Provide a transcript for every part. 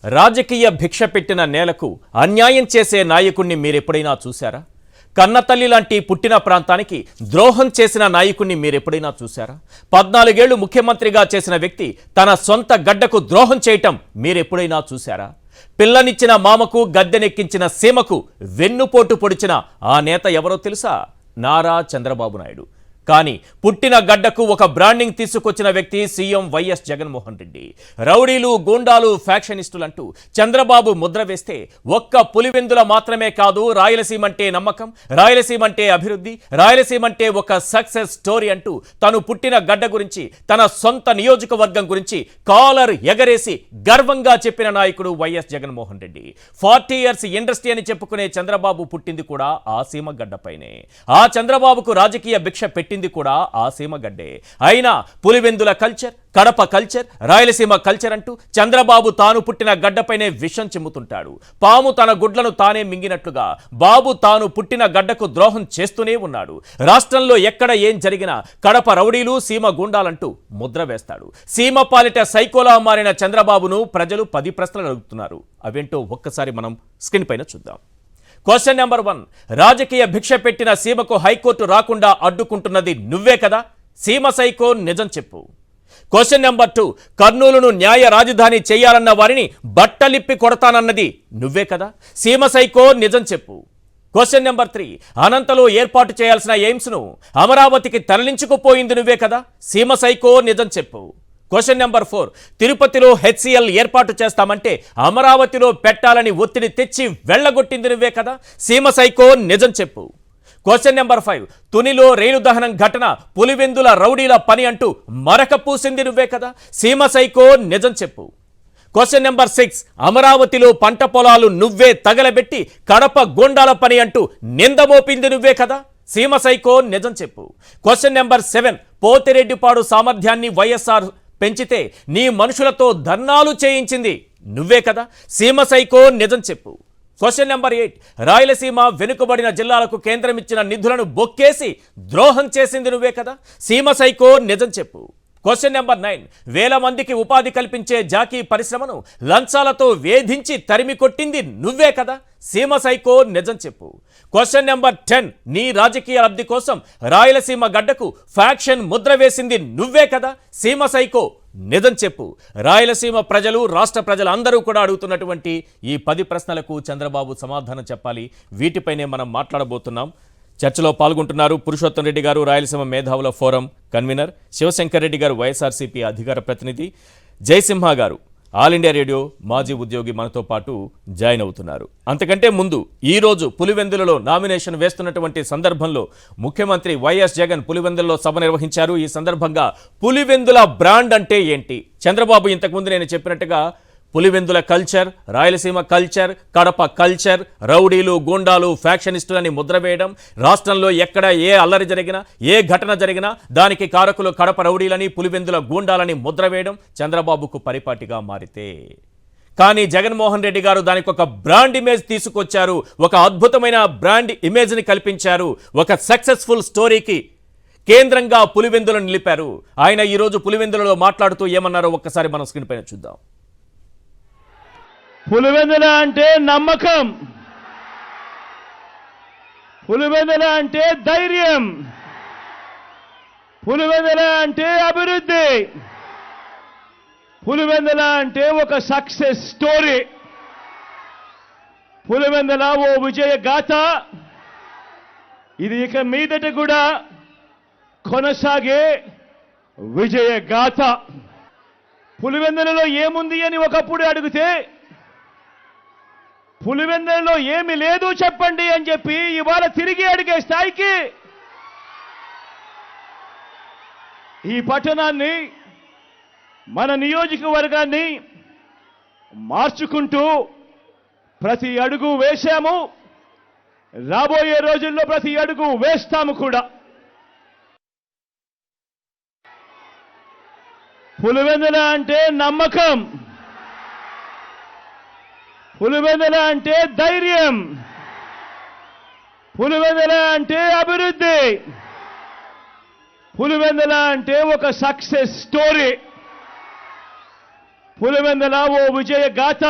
రాజకీయ భిక్ష పెట్టిన నేలకు అన్యాయం చేసే నాయకుణ్ణి మీరెప్పుడైనా చూశారా? కన్నతల్లి లాంటి పుట్టిన ప్రాంతానికి ద్రోహం చేసిన నాయకుణ్ణి మీరెప్పుడైనా చూశారా? 14 ఏళ్లు ముఖ్యమంత్రిగా చేసిన వ్యక్తి తన సొంత గడ్డకు ద్రోహం చేయటం మీరెప్పుడైనా చూశారా? పిల్లనిచ్చిన మామకు గద్దెనెక్కించిన సీమకు వెన్నుపోటు పొడిచిన ఆ నేత ఎవరో తెలుసా? నారా చంద్రబాబు నాయుడు. కానీ పుట్టిన గడ్డకు ఒక బ్రాండింగ్ తీసుకొచ్చిన వ్యక్తి సీఎం వైఎస్ జగన్మోహన్ రెడ్డి. రౌడీలు, గూండాలు, ఫ్యాక్షనిస్టులంటూ చంద్రబాబు ముద్ర వేస్తే ఒక్క పులివెందుల మాత్రమే కాదు, రాయలసీమ అంటే నమ్మకం, రాయలసీమ అంటే అభివృద్ధి, రాయలసీమ అంటే ఒక సక్సెస్ స్టోరీ అంటూ తను పుట్టిన గడ్డ గురించి, తన సొంత నియోజకవర్గం గురించి కాలర్ ఎగరేసి గర్వంగా చెప్పిన నాయకుడు YS Jaganmohan Reddy. 40 years industry అని చెప్పుకునే చంద్రబాబు పుట్టింది కూడా ఆ సీమ గడ్డపైనే. ఆ చంద్రబాబుకు రాజకీయ భిక్ష పెట్టింది కూడా ఆ సీమ గడ్డే. అయినా Pulivendula culture, Kadapa culture, Rayalaseema culture అంటూ చంద్రబాబు తాను పుట్టిన గడ్డపైనే విషం చిమ్ముతుంటాడు. పాము తన గుడ్లను తానే మింగినట్లుగా బాబు తాను పుట్టిన గడ్డకు ద్రోహం చేస్తూనే ఉన్నాడు. రాష్ట్రంలో ఎక్కడ ఏం జరిగినా కడప రౌడీలు, సీమ గుండాలంటూ ముద్ర వేస్తాడు. సీమ పాలిట సైకోలా మారిన చంద్రబాబును ప్రజలు 10 ప్రశ్నలు అడుగుతున్నారు. అవేంటో ఒక్కసారి మనం స్క్రీన్ పైన చూద్దాం. క్వశ్చన్ నెంబర్ 1, రాజకీయ భిక్ష పెట్టిన సీమకు హైకోర్టు రాకుండా అడ్డుకుంటున్నది నువ్వే కదా? సీమ సైకో నిజం చెప్పు. క్వశ్చన్ నెంబర్ 2, కర్నూలును న్యాయ రాజధాని చేయాలన్న వారిని బట్టలిప్పి కొడతానన్నది నువ్వే కదా? సీమ సైకో నిజం చెప్పు. క్వశ్చన్ నెంబర్ 3, అనంతలో ఏర్పాటు చేయాల్సిన ఎయిమ్స్ను అమరావతికి తరలించుకుపోయింది నువ్వే కదా? సీమ సైకో నిజం చెప్పు. క్వశ్చన్ నెంబర్ 4, తిరుపతిలో హెచ్సిఎల్ ఏర్పాటు చేస్తామంటే అమరావతిలో పెట్టాలని ఒత్తిడి తెచ్చి వెళ్లగొట్టింది నువ్వే కదా? సీమ సైకో నిజం చెప్పు. క్వశ్చన్ నెంబర్ 5, తునిలో రైలు దహనం ఘటన పులివెందుల రౌడీల పని అంటూ మరక పూసింది నువ్వే కదా? సీమ సైకో నిజం చెప్పు. క్వశ్చన్ నెంబర్ 6, అమరావతిలో పంట పొలాలు నువ్వే తగలబెట్టి కడప గోండాల పని అంటూ నింద మోపింది నువ్వే కదా? సీమ సైకో నిజం చెప్పు. క్వశ్చన్ నెంబర్ 7, పోతిరెడ్డిపాడు సామర్థ్యాన్ని వైఎస్ఆర్ పెంచితే నీ మనుషులతో ధర్నాలు చేయించింది నువ్వే కదా? సీమ సైకో నిజం చెప్పు. క్వశ్చన్ నెంబర్ 8, రాయలసీమ వెనుకబడిన జిల్లాలకు కేంద్రం ఇచ్చిన నిధులను బొక్కేసి ద్రోహం చేసింది నువ్వే కదా? సీమ సైకో నిజం చెప్పు. క్వశ్చన్ నెంబర్ 9, వేల మందికి ఉపాధి కల్పించే జాకీ పరిశ్రమను లంచాలతో వేధించి తరిమి కొట్టింది నువ్వే కదా? సీమ సైకో నిజం చెప్పు. క్వశ్చన్ నెంబర్ 10, నీ రాజకీయ లబ్ధి కోసం రాయలసీమ గడ్డకు ఫ్యాక్షన్ ముద్ర వేసింది నువ్వే కదా? సీమ సైకో నిజం చెప్పు. రాయలసీమ ప్రజలు, రాష్ట్ర ప్రజలు అందరూ కూడా అడుగుతున్నటువంటి ఈ 10 ప్రశ్నలకు చంద్రబాబు సమాధానం చెప్పాలి. వీటిపైనే మనం మాట్లాడబోతున్నాం. చర్చలో పాల్గొంటున్నారు పురుషోత్తం రెడ్డి గారు, రాయలసీమ మేధావుల ఫోరం కన్వీనర్, శివశంకర్ రెడ్డి గారు, వైఎస్ఆర్సీపీ అధికార ప్రతినిధి, జయసింహ గారు ఆల్ ఇండియా రేడియో మాజీ ఉద్యోగి మనతో పాటు జాయిన్ అవుతున్నారు. అంతకంటే ముందు ఈరోజు పులివెందులలో నామినేషన్ వేస్తున్నటువంటి సందర్భంలో ముఖ్యమంత్రి వైఎస్ జగన్ పులివెందులలో సభ నిర్వహించారు. ఈ సందర్భంగా పులివెందుల బ్రాండ్ అంటే ఏంటి? చంద్రబాబు ఇంతకుముందు నేను చెప్పినట్టుగా Pulivendula culture, Rayalaseema culture, Kadapa culture, రౌడీలు, గూండాలు, ఫ్యాక్షనిస్టులని ముద్ర వేయడం, రాష్ట్రంలో ఎక్కడ ఏ అల్లరి జరిగినా, ఏ ఘటన జరిగినా దానికి కారకులు కడప రౌడీలని, పులివెందుల గూండాలని ముద్ర వేయడం చంద్రబాబుకు పరిపాటిగా మారితే, కానీ జగన్మోహన్ రెడ్డి గారు దానికి ఒక బ్రాండ్ ఇమేజ్ తీసుకొచ్చారు. ఒక అద్భుతమైన బ్రాండ్ ఇమేజ్ని కల్పించారు. ఒక సక్సెస్ఫుల్ స్టోరీకి కేంద్రంగా పులివెందులను నిలిపారు. ఆయన ఈరోజు పులివెందులలో మాట్లాడుతూ ఏమన్నారో ఒక్కసారి మనం స్క్రీన్ పైన చూద్దాం. పులివెందుల అంటే నమ్మకం, పులివెందుల అంటే ధైర్యం, పులివెందుల అంటే అభివృద్ధి, పులివెందుల అంటే ఒక సక్సెస్ స్టోరీ, పులివెందుల ఓ విజయ గాథ. ఇది ఇక మీదట కూడా కొనసాగే విజయ గాథ. పులివెందులలో ఏముంది అని ఒకప్పుడు అడిగితే పులివెందులలో ఏమి లేదు చెప్పండి అని చెప్పి ఇవాళ తిరిగి అడిగే స్థాయికి ఈ పట్టణాన్ని, మన నియోజకవర్గాన్ని మార్చుకుంటూ ప్రతి అడుగు వేశాము. రాబోయే రోజుల్లో ప్రతి అడుగు వేస్తాము కూడా. పులివెందుల అంటే నమ్మకం, పులివెందుల అంటే ధైర్యం, పులివెందుల అంటే అభివృద్ధి, పులివెందుల అంటే ఒక సక్సెస్ స్టోరీ. పులివెందుల ఓ విజయ గాథ.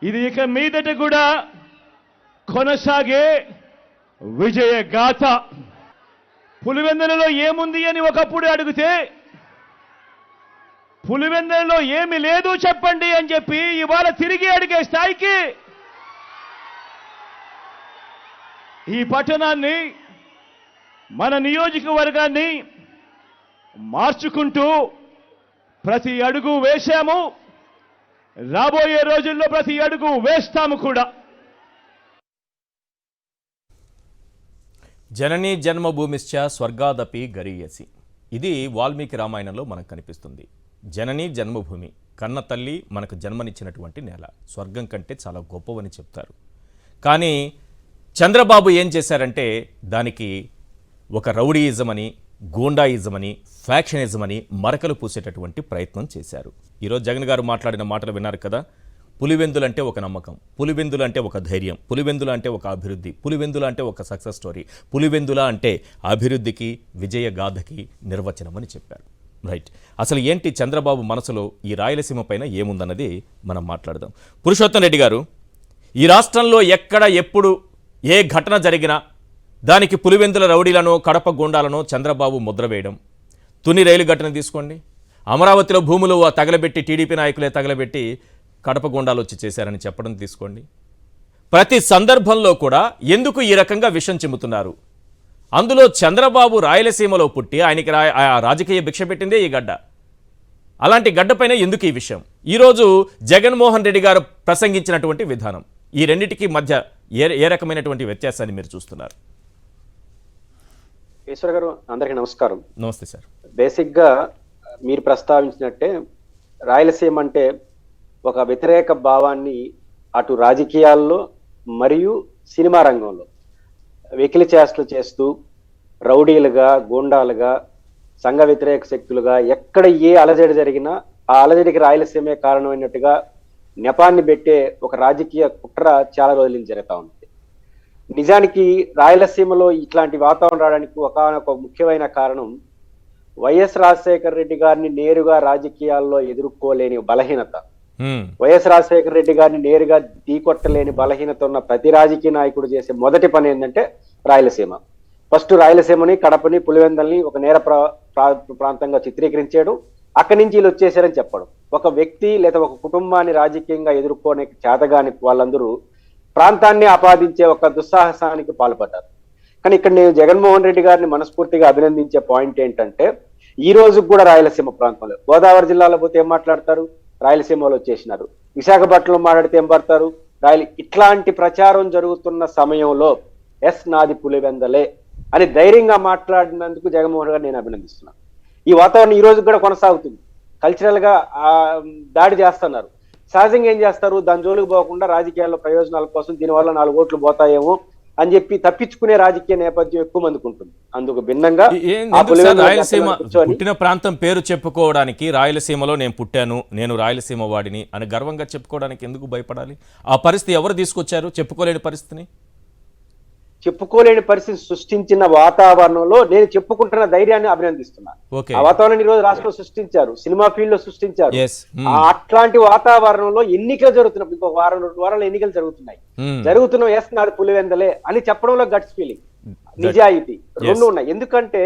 ఇది ఇక మీదట కూడా కొనసాగే విజయ గాథ. పులివెందులలో ఏముంది అని ఒకప్పుడు అడిగితే పులివెందులలో ఏమి లేదు చెప్పండి అని చెప్పి ఇవాళ తిరిగి అడిగే స్థాయికి ఈ పట్టణాన్ని, మన నియోజకవర్గాన్ని మార్చుకుంటూ ప్రతి అడుగు వేశాము. రాబోయే రోజుల్లో ప్రతి అడుగు వేస్తాము కూడా. జననీ జన్మభూమిశ్చ స్వర్గాదపి గరీయసి. ఇది వాల్మీకి రామాయణంలో మనకు కనిపిస్తుంది. జననీ జన్మభూమి, కన్న తల్లి మనకు జన్మనిచ్చినటువంటి నేల, స్వర్గం కంటే చాలా గొప్పవని చెప్తారు. కానీ చంద్రబాబు ఏం చేశారంటే దానికి ఒక రౌడీయిజం అని, గూండాయిజం అని, ఫ్యాక్షనిజం అని మరకలు పూసేటటువంటి ప్రయత్నం చేశారు. ఈరోజు జగన్ గారు మాట్లాడిన మాటలు విన్నారు కదా. పులివెందులంటే ఒక నమ్మకం, పులివెందులు అంటే ఒక ధైర్యం, పులివెందుల అంటే ఒక అభివృద్ధి, పులివెందుల అంటే ఒక సక్సెస్ స్టోరీ, పులివెందుల అంటే అభివృద్ధికి విజయ గాథకి నిర్వచనం అని చెప్పారు. రైట్, అసలు ఏంటి చంద్రబాబు మనసులో ఈ రాయలసీమ పైన ఏముందన్నది మనం మాట్లాడదాం. పురుషోత్తం రెడ్డి గారు, ఈ రాష్ట్రంలో ఎక్కడ ఎప్పుడు ఏ ఘటన జరిగినా దానికి పులివెందుల రౌడీలను, కడప గూండాలను చంద్రబాబు ముద్ర వేయడం. తుని రైలు ఘటన తీసుకోండి, అమరావతిలో భూములు తగలబెట్టి టీడీపీ నాయకులే తగలబెట్టి కడప గూండాలు వచ్చి చేశారని చెప్పడం తీసుకోండి. ప్రతి సందర్భంలో కూడా ఎందుకు ఈ రకంగా విషం చిమ్ముతున్నారు? అందులో చంద్రబాబు రాయలసీమలో పుట్టి ఆయనకి రాజకీయ భిక్ష పెట్టిందే ఈ గడ్డ. అలాంటి గడ్డపైన ఎందుకు ఈ విషయం? ఈరోజు జగన్మోహన్ రెడ్డి గారు ప్రసంగించినటువంటి విధానం, ఈ రెండింటికి మధ్య ఏ రకమైనటువంటి వ్యత్యాసాన్ని మీరు చూస్తున్నారు? ఈశ్వర్ గారు, అందరికీ నమస్కారం. నమస్తే సార్. బేసిక్గా మీరు ప్రస్తావించినట్టే రాయలసీమ అంటే ఒక వ్యతిరేక భావాన్ని అటు రాజకీయాల్లో మరియు సినిమా రంగంలో వెకిలి చేష్టలు చేస్తూ రౌడీలుగా, గూండాలుగా, సంఘ వ్యతిరేక శక్తులుగా ఎక్కడ ఏ అలజడి జరిగినా ఆ అలజడికి రాయలసీమే కారణమైనట్టుగా నెపాన్ని పెట్టే ఒక రాజకీయ కుట్ర చాలా రోజుల నుంచి జరుగుతూ ఉంది. నిజానికి రాయలసీమలో ఇట్లాంటి వాతావరణం రావడానికి ఒక ముఖ్యమైన కారణం వైఎస్ రాజశేఖర రెడ్డి గారిని నేరుగా రాజకీయాల్లో ఎదుర్కోలేని బలహీనత. వైఎస్ రాజశేఖర రెడ్డి గారిని నేరుగా ఢీకొట్టలేని బలహీనత ఉన్న ప్రతి రాజకీయ నాయకుడు చేసే మొదటి పని ఏంటంటే రాయలసీమ. ఫస్ట్ రాయలసీమని, కడపని, పులివెందల్ని ఒక నేర ప్రాంతంగా చిత్రీకరించాడు. అక్కడి నుంచి వీళ్ళు వచ్చేసారని చెప్పడం. ఒక వ్యక్తి లేదా ఒక కుటుంబాన్ని రాజకీయంగా ఎదుర్కొనే చేతగాని వాళ్ళందరూ ప్రాంతాన్ని ఆపాదించే ఒక దుస్సాహసానికి పాల్పడ్డారు. కానీ ఇక్కడ నేను జగన్మోహన్ రెడ్డి గారిని మనస్ఫూర్తిగా అభినందించే పాయింట్ ఏంటంటే, ఈ రోజు కూడా రాయలసీమ ప్రాంతంలో, గోదావరి జిల్లాలో పోతే ఏం మాట్లాడతారు, రాయలసీమలో వచ్చేసినారు. విశాఖపట్నంలో మాట్లాడితే ఏం పడతారు, ఇట్లాంటి ప్రచారం జరుగుతున్న సమయంలో ఎస్ నాది పులివెందలే అని ధైర్యంగా మాట్లాడినందుకు జగన్మోహన్ గారు నేను అభినందిస్తున్నాను. ఈ వాతావరణం ఈ రోజు కూడా కొనసాగుతుంది. కల్చరల్ గా దాడి చేస్తున్నారు. సహజంగా ఏం చేస్తారు, దాని జోలికి పోకుండా రాజకీయాల్లో ప్రయోజనాల కోసం దీనివల్ల 4 ఓట్లు పోతాయేమో అని చెప్పి తప్పించుకునే రాజకీయ నేపథ్యం ఎక్కువ మందికి ఉంటుంది. అందుకు భిన్నంగా రాయలసీమ పుట్టిన ప్రాంతం పేరు చెప్పుకోవడానికి, రాయలసీమలో నేను పుట్టాను, నేను రాయలసీమ వాడిని అని గర్వంగా చెప్పుకోవడానికి ఎందుకు భయపడాలి? ఆ పరిస్థితి ఎవరు తీసుకొచ్చారు? చెప్పుకోలేని పరిస్థితిని, చెప్పుకోలేని పరిస్థితి సృష్టించిన వాతావరణంలో నేను చెప్పుకుంటున్న ధైర్యాన్ని అభినందిస్తున్నాను. ఆ వాతావరణం ఈ రోజు రాష్ట్రంలో సృష్టించారు, సినిమా ఫీల్డ్ లో సృష్టించారు. అట్లాంటి వాతావరణంలో ఎన్నికలు జరుగుతున్నప్పుడు, ఇంకొక 2 వారాలు ఎన్నికలు జరుగుతున్నాయి. జరుగుతున్న ఎస్ నాది పులివెందలే అని చెప్పడంలో గట్స్ ఫీలింగ్, నిజాయితీ రెండు ఉన్నాయి. ఎందుకంటే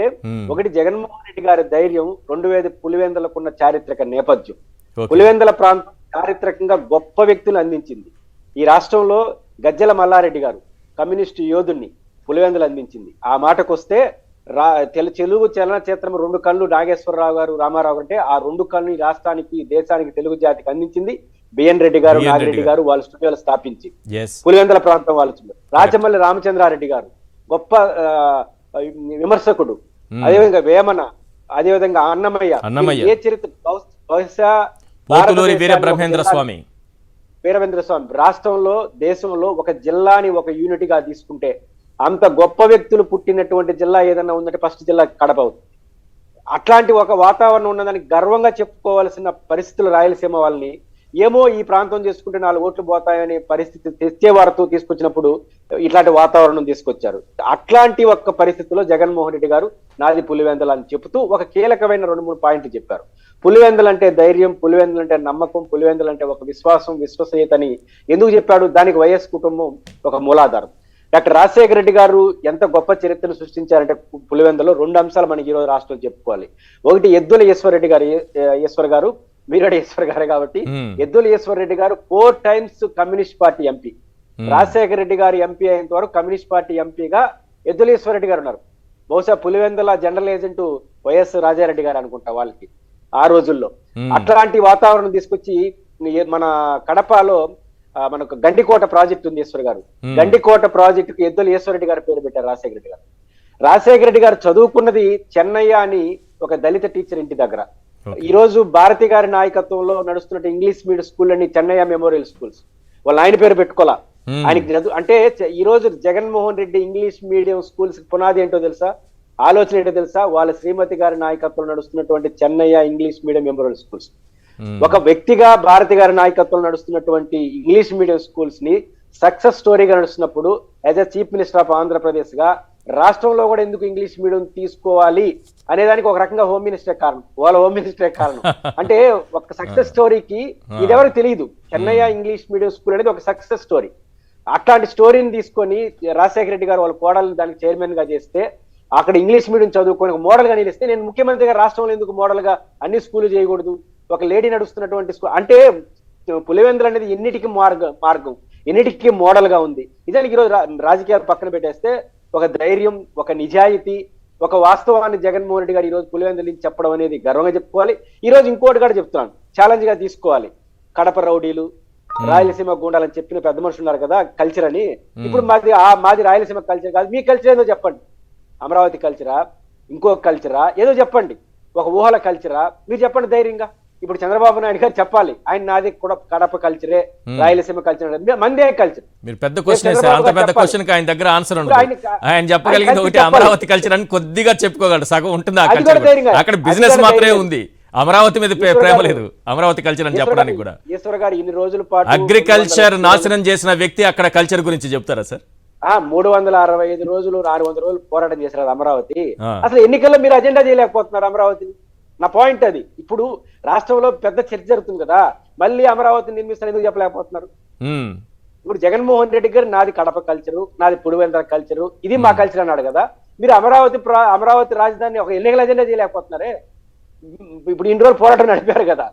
ఒకటి జగన్మోహన్ రెడ్డి గారి ధైర్యం, 2 పులివెందలకున్న చారిత్రక నేపథ్యం. పులివెందల ప్రాంతం చారిత్రకంగా గొప్ప వ్యక్తులు అందించింది. ఈ రాష్ట్రంలో గజ్జల మల్లారెడ్డి గారు కమ్యూనిస్టు యోధుణ్ణి పులివెందులు అందించింది. ఆ మాటకు వస్తే తెలుగు చలనచిత్రం 2 కళ్ళు నాగేశ్వరరావు గారు, రామారావు అంటే ఆ 2 కళ్ళు ఈ రాష్ట్రానికి, దేశానికి, తెలుగు జాతికి అందించింది బిఎన్ రెడ్డి గారు, నాగిరెడ్డి గారు. వాళ్ళ స్టూడియోలు స్థాపించి పులివెందుల ప్రాంతం వాళ్ళు. రాజమల్లి రామచంద్రారెడ్డి గారు గొప్ప విమర్శకుడు. అదేవిధంగా వేమన, అదేవిధంగా అన్నమయ్య. ఏ చరిత్ర బహుశా వీరబ్రహ్మేంద్ర స్వామి రాష్ట్రంలో, దేశంలో ఒక జిల్లాని ఒక యూనిట్ గా తీసుకుంటే అంత గొప్ప వ్యక్తులు పుట్టినటువంటి జిల్లా ఏదన్నా ఉందంటే ఫస్ట్ జిల్లా కడప అవుతుంది. అట్లాంటి ఒక వాతావరణం ఉన్నదానికి గర్వంగా చెప్పుకోవాల్సిన పరిస్థితులు రాయలసీమ వాళ్ళని ఏమో ఈ ప్రాంతం చేసుకుంటే 4 ఓట్లు పోతాయనే పరిస్థితి తెచ్చేవారితో తీసుకొచ్చినప్పుడు ఇట్లాంటి వాతావరణం తీసుకొచ్చారు. అట్లాంటి ఒక్క పరిస్థితిలో జగన్మోహన్ రెడ్డి గారు నాది పులివెందల అని చెబుతూ ఒక కీలకమైన 2-3 పాయింట్లు చెప్పారు. పులివెందులంటే ధైర్యం, పులివెందులంటే నమ్మకం, పులివెందులంటే ఒక విశ్వాసం, విశ్వసనీయతని ఎందుకు చెప్పాడు? దానికి వైఎస్ కుటుంబం ఒక మూలాధారం. డాక్టర్ రాజశేఖర రెడ్డి గారు ఎంత గొప్ప చరిత్రను సృష్టించారంటే పులివెందులో 2 అంశాలు మనకి ఈ రోజు రాష్ట్రంలో చెప్పుకోవాలి. ఒకటి ఎద్దుల ఈశ్వర్ గారు, మీరడి ఈశ్వర్ గారు కాబట్టి ఎద్దుల ఈశ్వర్ రెడ్డి గారు 4 times communist party MP. Rajasekhara Reddy గారు ఎంపీ అయినంత వరకు కమ్యూనిస్ట్ పార్టీ ఎంపీగా ఎద్దుల ఈశ్వర్ రెడ్డి గారు ఉన్నారు. బహుశా Pulivendula general agent YS Rajareddy గారు అనుకుంటా వాళ్ళకి ఆ రోజుల్లో. అట్లాంటి వాతావరణం తీసుకొచ్చి మన కడపలో మనకు గండికోట ప్రాజెక్ట్ ఉంది. ఈశ్వర్ గారు గండికోట ప్రాజెక్టుకి ఎద్దుల ఈశ్వర్ రెడ్డి గారు పేరు పెట్టారు రాజశేఖర రెడ్డి గారు. రాజశేఖర రెడ్డి గారు చదువుకున్నది చెన్నయ్య అని ఒక దళిత టీచర్ ఇంటి దగ్గర. ఈ రోజు భారతి గారి నాయకత్వంలో నడుస్తున్న ఇంగ్లీష్ మీడియం స్కూల్ అని చెన్నయ్య మెమోరియల్ స్కూల్స్ వాళ్ళ ఆయన పేరు పెట్టుకోవాలా. ఆయనకి అంటే ఈ రోజు Jaganmohan Reddy English medium schools పునాది ఏంటో తెలుసా, ఆలోచన ఏంటో తెలుసా? వాళ్ళ శ్రీమతి గారి నాయకత్వంలో నడుస్తున్నటువంటి Chennaiah English medium memorial schools. ఒక వ్యక్తిగా భారతి గారి నాయకత్వంలో నడుస్తున్నటువంటి ఇంగ్లీష్ మీడియం స్కూల్స్ ని సక్సెస్ స్టోరీగా నడుస్తున్నప్పుడు as a chief minister of Andhra Pradesh గా రాష్ట్రంలో కూడా ఎందుకు ఇంగ్లీష్ మీడియం తీసుకోవాలి అనేదానికి ఒక రకంగా హోమ్ మినిస్టర్ కారణం, వాళ్ళ హోమ్ మినిస్టర్ కారణం. అంటే ఒక సక్సెస్ స్టోరీకి ఇదెవరికి తెలియదు. చెన్నయ్య ఇంగ్లీష్ మీడియం స్కూల్ అనేది ఒక సక్సెస్ స్టోరీ. అట్లాంటి స్టోరీని తీసుకొని రాజశేఖర రెడ్డి గారు వాళ్ళ కోడలు దానికి చైర్మన్ గా చేస్తే అక్కడ ఇంగ్లీష్ మీడియం చదువుకొని ఒక మోడల్ గా నిలిస్తే, నేను ముఖ్యమంత్రిగా రాష్ట్రంలో ఎందుకు మోడల్ గా అన్ని స్కూల్ చేయకూడదు? ఒక లేడీ నడుస్తున్నటువంటి స్కూల్ అంటే పులివెందులు అనేది ఎన్నిటికీ మార్గం, ఎన్నిటికీ మోడల్ గా ఉంది. నిజానికి ఈరోజు రాజకీయాలు పక్కన పెట్టేస్తే ఒక ధైర్యం, ఒక నిజాయితీ, ఒక వాస్తవాన్ని జగన్మోహన్ రెడ్డి గారు ఈ రోజు పులివెందుల నుంచి చెప్పడం అనేది గర్వంగా చెప్పుకోవాలి. ఈ రోజు ఇంకోటి కూడా చెప్తున్నాను, ఛాలెంజ్ గా తీసుకోవాలి. కడప రౌడీలు, రాయలసీమ గూండాలని చెప్పిన పెద్ద మనుషులు ఉన్నారు కదా కల్చర్ అని. ఇప్పుడు మాది రాయలసీమ కల్చర్ కాదు, మీ కల్చర్ ఏదో చెప్పండి. అమరావతి కల్చరా, ఇంకో కల్చరా, ఏదో చెప్పండి. ఒక ఊహల కల్చరా, మీరు చెప్పండి ధైర్యంగా. ఇప్పుడు చంద్రబాబు నాయుడు గారు చెప్పాలి, ఆయన నాది కూడా కడప కల్చరే, రాయలసీమ కల్చర్, మందే కల్చర్. మీరు పెద్ద క్వశ్చన్ అంత పెద్ద క్వశ్చన్ ఆయన దగ్గర ఆన్సర్ ఉండదు. ఆయన చెప్పగలిగింది ఒకటి అమరావతి కల్చర్ అని కొద్దిగా చెప్పుకోగలరు, సగం ఉంటుంది ఆ కల్చర్. అక్కడ బిజినెస్ మాత్రమే ఉంది, అమరావతి మీద ప్రేమ లేదు. అమరావతి కల్చర్ అని చెప్పడానికి కూడా ఈశ్వర్ గారు ఇన్ని రోజుల పాటు అగ్రికల్చర్ నాశనం చేసిన వ్యక్తి అక్కడ కల్చర్ గురించి చెప్తారా సార్? 365 రోజులు 600 రోజులు పోరాటం చేశారు అమరావతి. అసలు ఎన్నికల్లో మీరు అజెండా చేయలేకపోతున్నారు అమరావతిని. నా పాయింట్ అది. ఇప్పుడు రాష్ట్రంలో పెద్ద చర్చ జరుగుతుంది కదా, మళ్ళీ అమరావతిని నిర్మిస్తారు ఎందుకు చెప్పలేకపోతున్నారు? ఇప్పుడు జగన్మోహన్ రెడ్డి గారు నాది కడప కల్చరు, నాది పులివెందుల కల్చరు, ఇది మా కల్చర్ అన్నాడు కదా. మీరు అమరావతి రాజధాని ఒక ఎన్నికల అజెండా చేయలేకపోతున్నారే. ఇప్పుడు ఇన్ని రోజులు పోరాటం నడిపారు కదా,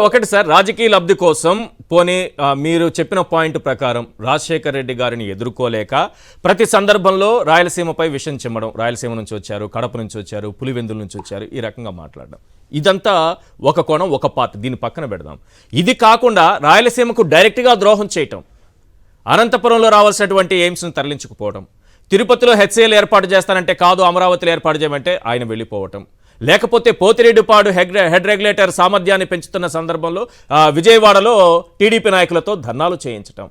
ఒకటి సార్ రాజకీయ లబ్ధి కోసం పోనీ మీరు చెప్పిన పాయింట్ ప్రకారం రాజశేఖర రెడ్డి గారిని ఎదుర్కోలేక ప్రతి సందర్భంలో రాయలసీమపై విషం చిమ్మడం, రాయలసీమ నుంచి వచ్చారు, కడప నుంచి వచ్చారు, పులివెందుల నుంచి వచ్చారు, ఈ రకంగా మాట్లాడడం, ఇదంతా ఒక కోణం, ఒక పార్ట్. దీన్ని పక్కన పెడదాం. ఇది కాకుండా రాయలసీమకు డైరెక్ట్గా ద్రోహం చేయటం, అనంతపురంలో రావాల్సినటువంటి ఎయిమ్స్ను తరలించుకుపోవడం, తిరుపతిలో హెచ్సిఎల్ ఏర్పాటు చేస్తానంటే కాదు అమరావతిలో ఏర్పాటు చేయమంటే ఆయన వెళ్ళిపోవటం, లేకపోతే పోతిరెడ్డిపాడు హెడ్ రెగ్యులేటర్ సామర్థ్యాన్ని పెంచుతున్న సందర్భంలో విజయవాడలో టీడీపీ నాయకులతో ధర్నాలు చేయించటం,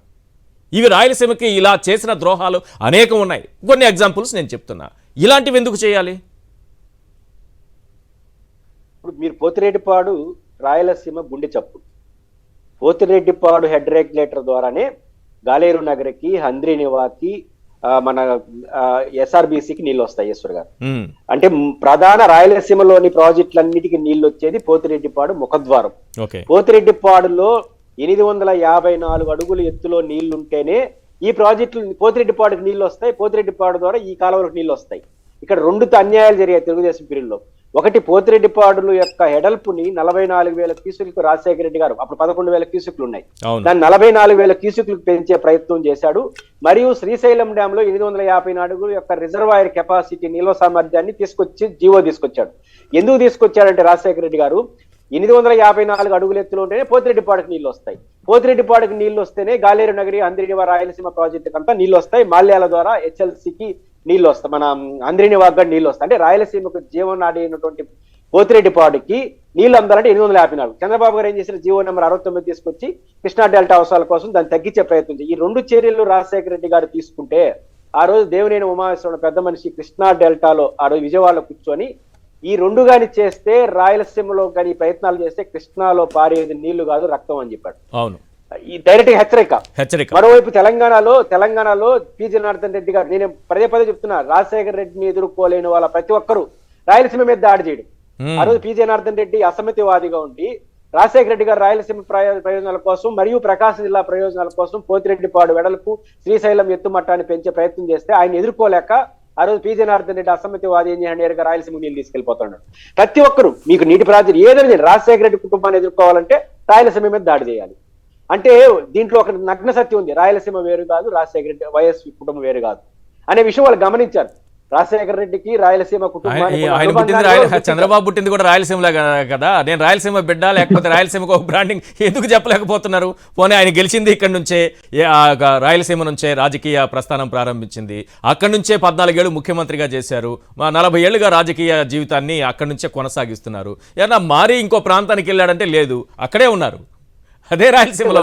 ఇవి రాయలసీమకి ఇలా చేసిన ద్రోహాలు అనేకం ఉన్నాయి. కొన్ని ఎగ్జాంపుల్స్ నేను చెప్తున్నా. ఇలాంటివి ఎందుకు చేయాలి? ఇప్పుడు మీరు పోతిరెడ్డిపాడు రాయలసీమ గుండె చప్పుడు. పోతిరెడ్డిపాడు హెడ్ రెగ్యులేటర్ ద్వారానే గాలేరు నగర్కి, హంద్రీనివాకి, మన ఎస్ఆర్బిసికి నీళ్ళు వస్తాయి ఈశ్వర్ గారు. అంటే ప్రధాన రాయలసీమలోని ప్రాజెక్టులన్నిటికీ నీళ్లు వచ్చేది పోతిరెడ్డిపాడు ముఖద్వారం. పోతిరెడ్డిపాడులో 854 అడుగుల ఎత్తులో నీళ్లుంటేనే ఈ ప్రాజెక్టులు పోతిరెడ్డిపాడుకి నీళ్లు వస్తాయి. పోతిరెడ్డిపాడు ద్వారా ఈ కాలువలకు నీళ్లు వస్తాయి. ఇక్కడ 2 అన్యాయాలు జరిగాయి తెలుగుదేశం పీరియడ్లో. ఒకటి, పోతిరెడ్డిపాడుల యొక్క హెడల్పుని 44,000 క్యూసెక్లకు రాజశేఖర రెడ్డి గారు, అప్పుడు 11,000 క్యూసెక్లు ఉన్నాయి, దాన్ని 44,000 క్యూసెక్లకు పెంచే ప్రయత్నం చేశాడు. మరియు శ్రీశైలం డ్యామ్ లో 850 అడుగుల యొక్క రిజర్వాయర్ కెపాసిటీ నిల్వ సామర్థ్యాన్ని జీవో తీసుకొచ్చాడు. ఎందుకు తీసుకొచ్చాడంటే రాజశేఖర రెడ్డి గారు 854 అడుగుల ఎత్తులో ఉంటేనే పోతిరెడ్డిపాడుకి నీళ్లు వస్తాయి. పోతిరెడ్డిపాడుకి నీళ్లు వస్తేనే గాలేరు నగరి, హంద్రీనివా రాయలసీమ ప్రాజెక్టుకి అంతా నీళ్లు వస్తాయి. మాల్యాల ద్వారా హెచ్ఎల్సికి నీళ్లు వస్తాయి, మన హంద్రీనివాగా నీళ్లు వస్తాయి. అంటే రాయలసీమకు జీవనాడి అయినటువంటి పోతిరెడ్డిపాడుకి నీళ్లు అందాలంటే 854. చంద్రబాబు గారు ఏం చేశారు, జీవో నెంబర్ 69 తీసుకొచ్చి కృష్ణా డెల్టా అవసరాల కోసం దాన్ని తగ్గించే ప్రయత్నం. ఈ 2 చర్యలు రాజశేఖర రెడ్డి గారు తీసుకుంటే ఆ రోజు దేవినేని ఉమామహేశ్వరరావు పెద్ద మనిషి కృష్ణా డెల్టాలో ఆ రోజు విజయవాడలో కూర్చొని ఈ 2 గాని చేస్తే, రాయలసీమలో కానీ ప్రయత్నాలు చేస్తే కృష్ణాలో పారేది నీళ్లు కాదు రక్తం అని చెప్పాడు. అవును, ఈ డైరెక్ట్ హెచ్చరిక. మరోవైపు తెలంగాణలో పి జనార్దన్ రెడ్డి గారు, నేను పదే చెప్తున్నా, రాజశేఖర రెడ్డిని ఎదుర్కోలేని వాళ్ళ ప్రతి ఒక్కరూ రాయలసీమ మీద దాడి చేయడం. ఆ రోజు పి జనార్దన్ రెడ్డి అసమ్మతివాదిగా ఉండి రాజశేఖర రెడ్డి గారు రాయలసీమ ప్రయోజనాల కోసం మరియు ప్రకాశం జిల్లా ప్రయోజనాల కోసం పోతిరెడ్డిపాడు వెడల్పు శ్రీశైలం ఎత్తుమట్టాన్ని పెంచే ప్రయత్నం చేస్తే ఆయన ఎదుర్కోలేక ఆ రోజు పి జనార్దన్ రెడ్డి అసమ్మతివాది ఏం చేయండి నేరుగా రాయలసీమ నీళ్ళు తీసుకెళ్లిపోతున్నాడు. ప్రతి ఒక్కరు మీకు నీటి ప్రాజెక్టు ఏదైనా రాజశేఖర రెడ్డి కుటుంబాన్ని ఎదుర్కోవాలంటే రాయలసీమ మీద దాడి చేయాలి. అంటే దీంట్లో ఒక నగ్న సత్యం ఉంది. రాయలసీమ వేరు కాదు, రాజశేఖర రెడ్డి వైఎస్ కుటుంబం వేరు కాదు అనే విషయం వాళ్ళు గమనించారు. రాజశేఖర రెడ్డికి రాయలసీమ కుటుంబానికి చంద్రబాబు పుట్టింది కూడా రాయలసీమలో కదా. నేను రాయలసీమ బిడ్డ లేకపోతే రాయలసీమకు ఒక బ్రాండింగ్ ఎందుకు చెప్పలేకపోతున్నారు? పోనీ ఆయన గెలిచింది ఇక్కడ నుంచే, రాయలసీమ నుంచే రాజకీయ ప్రస్థానం ప్రారంభించింది. అక్కడి నుంచే 14 ఏళ్ళు ముఖ్యమంత్రిగా చేశారు. 40 ఏళ్ళుగా రాజకీయ జీవితాన్ని అక్కడి నుంచే కొనసాగిస్తున్నారు. ఏమన్నా మారి ఇంకో ప్రాంతానికి వెళ్ళాడంటే లేదు, అక్కడే ఉన్నారు, అదే రాయలసీమలో.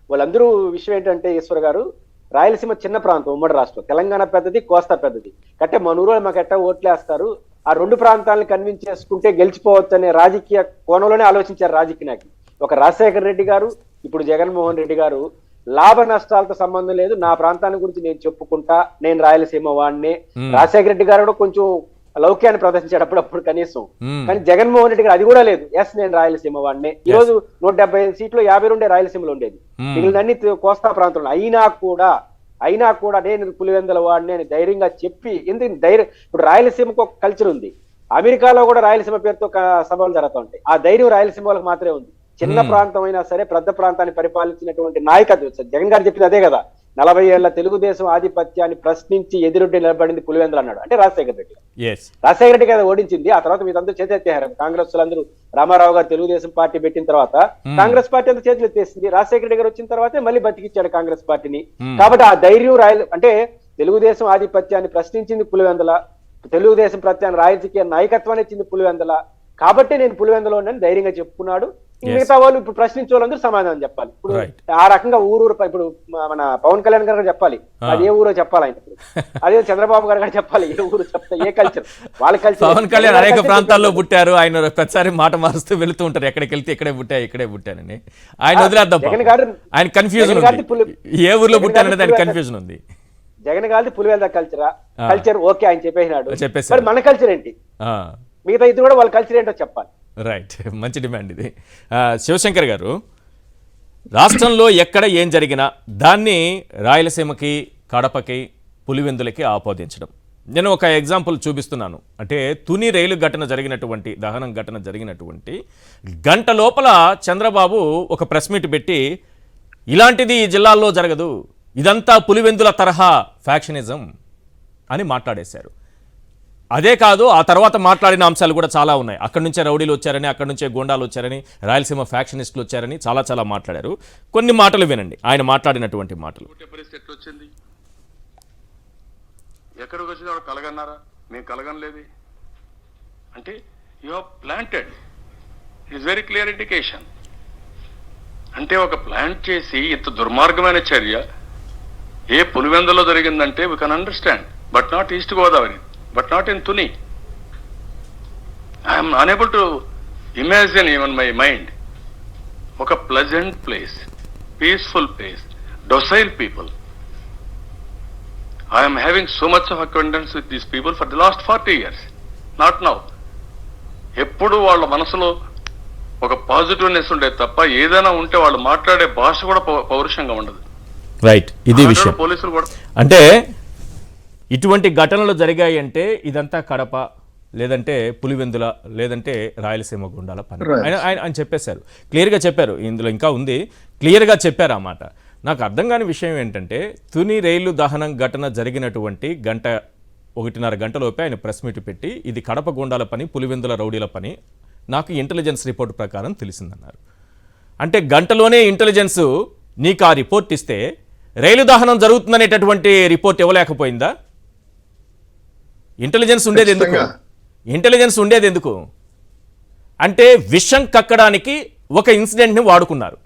వాళ్ళందరూ విషయం ఏంటంటే ఈశ్వర్ గారు, రాయలసీమ చిన్న ప్రాంతం, ఉమ్మడి రాష్ట్రం. తెలంగాణ పెద్దది, కోస్తా పెద్దది. కట్టే మనూరు మాకు ఎట్టా ఓట్లేస్తారు, ఆ 2 ప్రాంతాలను కన్విన్స్ చేసుకుంటే గెలిచిపోవచ్చు అనే రాజకీయ కోణంలోనే ఆలోచించారు రాజకీయ నాయకులు. ఒక రాజశేఖర రెడ్డి గారు, ఇప్పుడు జగన్మోహన్ రెడ్డి గారు లాభ నష్టాలతో సంబంధం లేదు, నా ప్రాంతాన్ని గురించి నేను చెప్పుకుంటా, నేను రాయలసీమ వాడినే. రాజశేఖర రెడ్డి గారు కూడా కొంచెం లౌక్యాన్ని ప్రదర్శించాడు అప్పుడప్పుడు కనీసం. కానీ జగన్మోహన్ రెడ్డి గారు అది కూడా లేదు. ఎస్ నేను రాయలసీమ వాడినే. ఈ రోజు 175 సీట్లు 52 రాయలసీమలో ఉండేది, మిగిలినన్ని కోస్తా ప్రాంతంలో. అయినా కూడా నేను పులివెందుల వాడిని అని ధైర్యంగా చెప్పి, ఎందుకు ధైర్యం, ఇప్పుడు రాయలసీమకు ఒక కల్చర్ ఉంది. అమెరికాలో కూడా రాయలసీమ పేరుతో సభలు జరుగుతూ ఉంటాయి. ఆ ధైర్యం రాయలసీమ వాళ్ళకి మాత్రమే ఉంది. చిన్న ప్రాంతం అయినా సరే పెద్ద ప్రాంతాన్ని పరిపాలించినటువంటి నాయకత్వం. జగన్ గారు చెప్పింది అదే కదా, 40 ఏళ్ల తెలుగుదేశం ఆధిపత్యాన్ని ప్రశ్నించి ఎదురుడ్డి నిలబడింది పులివెందులు అన్నాడు. అంటే రాజశేఖర రెడ్డి. రాజశేఖర రెడ్డి కదా ఓడించింది. ఆ తర్వాత మీరందరూ చేతులెత్తేశారు. కాంగ్రెస్ వాళ్ళందరూ రామారావు గారు తెలుగుదేశం పార్టీ పెట్టిన తర్వాత కాంగ్రెస్ పార్టీ అంతా చేతులు ఎత్తేసింది. రాజశేఖర రెడ్డి గారు వచ్చిన తర్వాతే మళ్ళీ బతికిచ్చాడు కాంగ్రెస్ పార్టీని. కాబట్టి ఆ ధైర్యం అంటే తెలుగుదేశం ఆధిపత్యాన్ని ప్రశ్నించింది పులివెందుల, తెలుగుదేశం ప్రత్యాన్ని రాజకీయ నాయకత్వాన్ని ఇచ్చింది పులివెందుల. కాబట్టి నేను పులివెందులో ఉన్నాను ధైర్యంగా చెప్పుకున్నాడు. మిగతా వాళ్ళు ఇప్పుడు ప్రశ్నించే వాళ్ళందరూ సమాధానం చెప్పాలి. ఇప్పుడు ఆ రకంగా ఊరు ఇప్పుడు మన పవన్ కళ్యాణ్ గారు చెప్పాలి, అది ఏ ఊరో చెప్పాలి ఆయన. అదే చంద్రబాబు గారు కూడా చెప్పాలి ఏ ఊరు చెప్తా, ఏ కల్చర్ వాళ్ళ కల్చర్. పవన్ కళ్యాణ్ అనేక ప్రాంతాల్లో పుట్టారు. ఆయన ప్రతిసారి మాట మారుస్తూ వెళుతూ ఉంటారు, ఎక్కడికి వెళ్తే ఇక్కడే పుట్టానని. ఆయన వదిలేద్దాం, ఆయన కన్ఫ్యూజన్ ఏ ఊర్లో పుట్టాననేది ఆయన కన్ఫ్యూజన్ ఉంది. జగన్ గారిది పులివెందుల కల్చర్ ఓకే ఆయన చెప్పేసినాడు. మన కల్చర్ ఏంటి, మిగతా ఇది కూడా వాళ్ళ కల్చర్ ఏంటో చెప్పాలి. రైట్, మంచి డిమాండ్ ఇది. శివశంకర్ గారు, రాష్ట్రంలో ఎక్కడ ఏం జరిగినా దాన్ని రాయలసీమకి, కడపకి, పులివెందులకి ఆపాదించడం. నేను ఒక ఎగ్జాంపుల్ చూపిస్తున్నాను. అంటే తుని రైలు దహనం ఘటన జరిగినటువంటి గంట లోపల చంద్రబాబు ఒక ప్రెస్ మీట్ పెట్టి ఇలాంటిది ఈ జిల్లాల్లో జరగదు, ఇదంతా పులివెందుల తరహా ఫ్యాక్షనిజం అని మాట్లాడేశారు. అదే కాదు, ఆ తర్వాత మాట్లాడిన అంశాలు కూడా చాలా ఉన్నాయి. అక్కడి నుంచే రౌడీలు వచ్చారని, అక్కడి నుంచే గోండాలు వచ్చారని, రాయలసీమ ఫ్యాక్షనిస్టులు వచ్చారని చాలా మాట్లాడారు. కొన్ని మాటలు వినండి, ఆయన మాట్లాడినటువంటి మాటలు. ఎక్కడికి వచ్చిన వాడు కలగన్నారా? మేము కలగనలేదు. అంటే you have planted, it is very clear indication. అంటే ఒక ప్లాంట్ చేసి ఇంత దుర్మార్గమైన చర్య ఏ పులివెందులో జరిగిందంటే we can understand, but not east Godavari, but not in Tuni. I am unable to imagine even my mind. ఒక pleasant place, peaceful place, docile people. I am having so much of acquaintance with these people for the last 40 years, not now. ఎప్పుడు వాళ్ళ మనసులో ఒక positiveness ఉండే తప్ప ఏదైనా ఉంటే వాళ్ళు మాట్లాడే భాష కూడా పౌరుషంగా ఉండదు. రైట్, ఇది విషయం. పోలీసులు కూడా అంటే ఇటువంటి ఘటనలు జరిగాయి అంటే ఇదంతా కడప, లేదంటే పులివెందుల, లేదంటే రాయలసీమ గుండాల పని ఆయన చెప్పేశారు, క్లియర్గా చెప్పారు. ఇందులో ఇంకా ఉంది, క్లియర్గా చెప్పారు ఆ మాట. నాకు అర్థం కాని విషయం ఏంటంటే తుని రైలు దహనం ఘటన జరిగినటువంటి 1.5 గంటలోపే ఆయన ప్రెస్ మీట్ పెట్టి ఇది కడప గుండాల పని, పులివెందుల రౌడీల పని నాకు ఇంటెలిజెన్స్ రిపోర్ట్ ప్రకారం తెలిసిందన్నారు. అంటే గంటలోనే ఇంటెలిజెన్స్ నీకు ఆ రిపోర్ట్ ఇస్తే రైలు దహనం జరుగుతుందనేటటువంటి రిపోర్ట్ ఇవ్వలేకపోయిందా? ఇంటెలిజెన్స్ ఉండేది ఎందుకు అంటే విషం కక్కడానికి ఒక ఇన్సిడెంట్ని వాడుకున్నారు.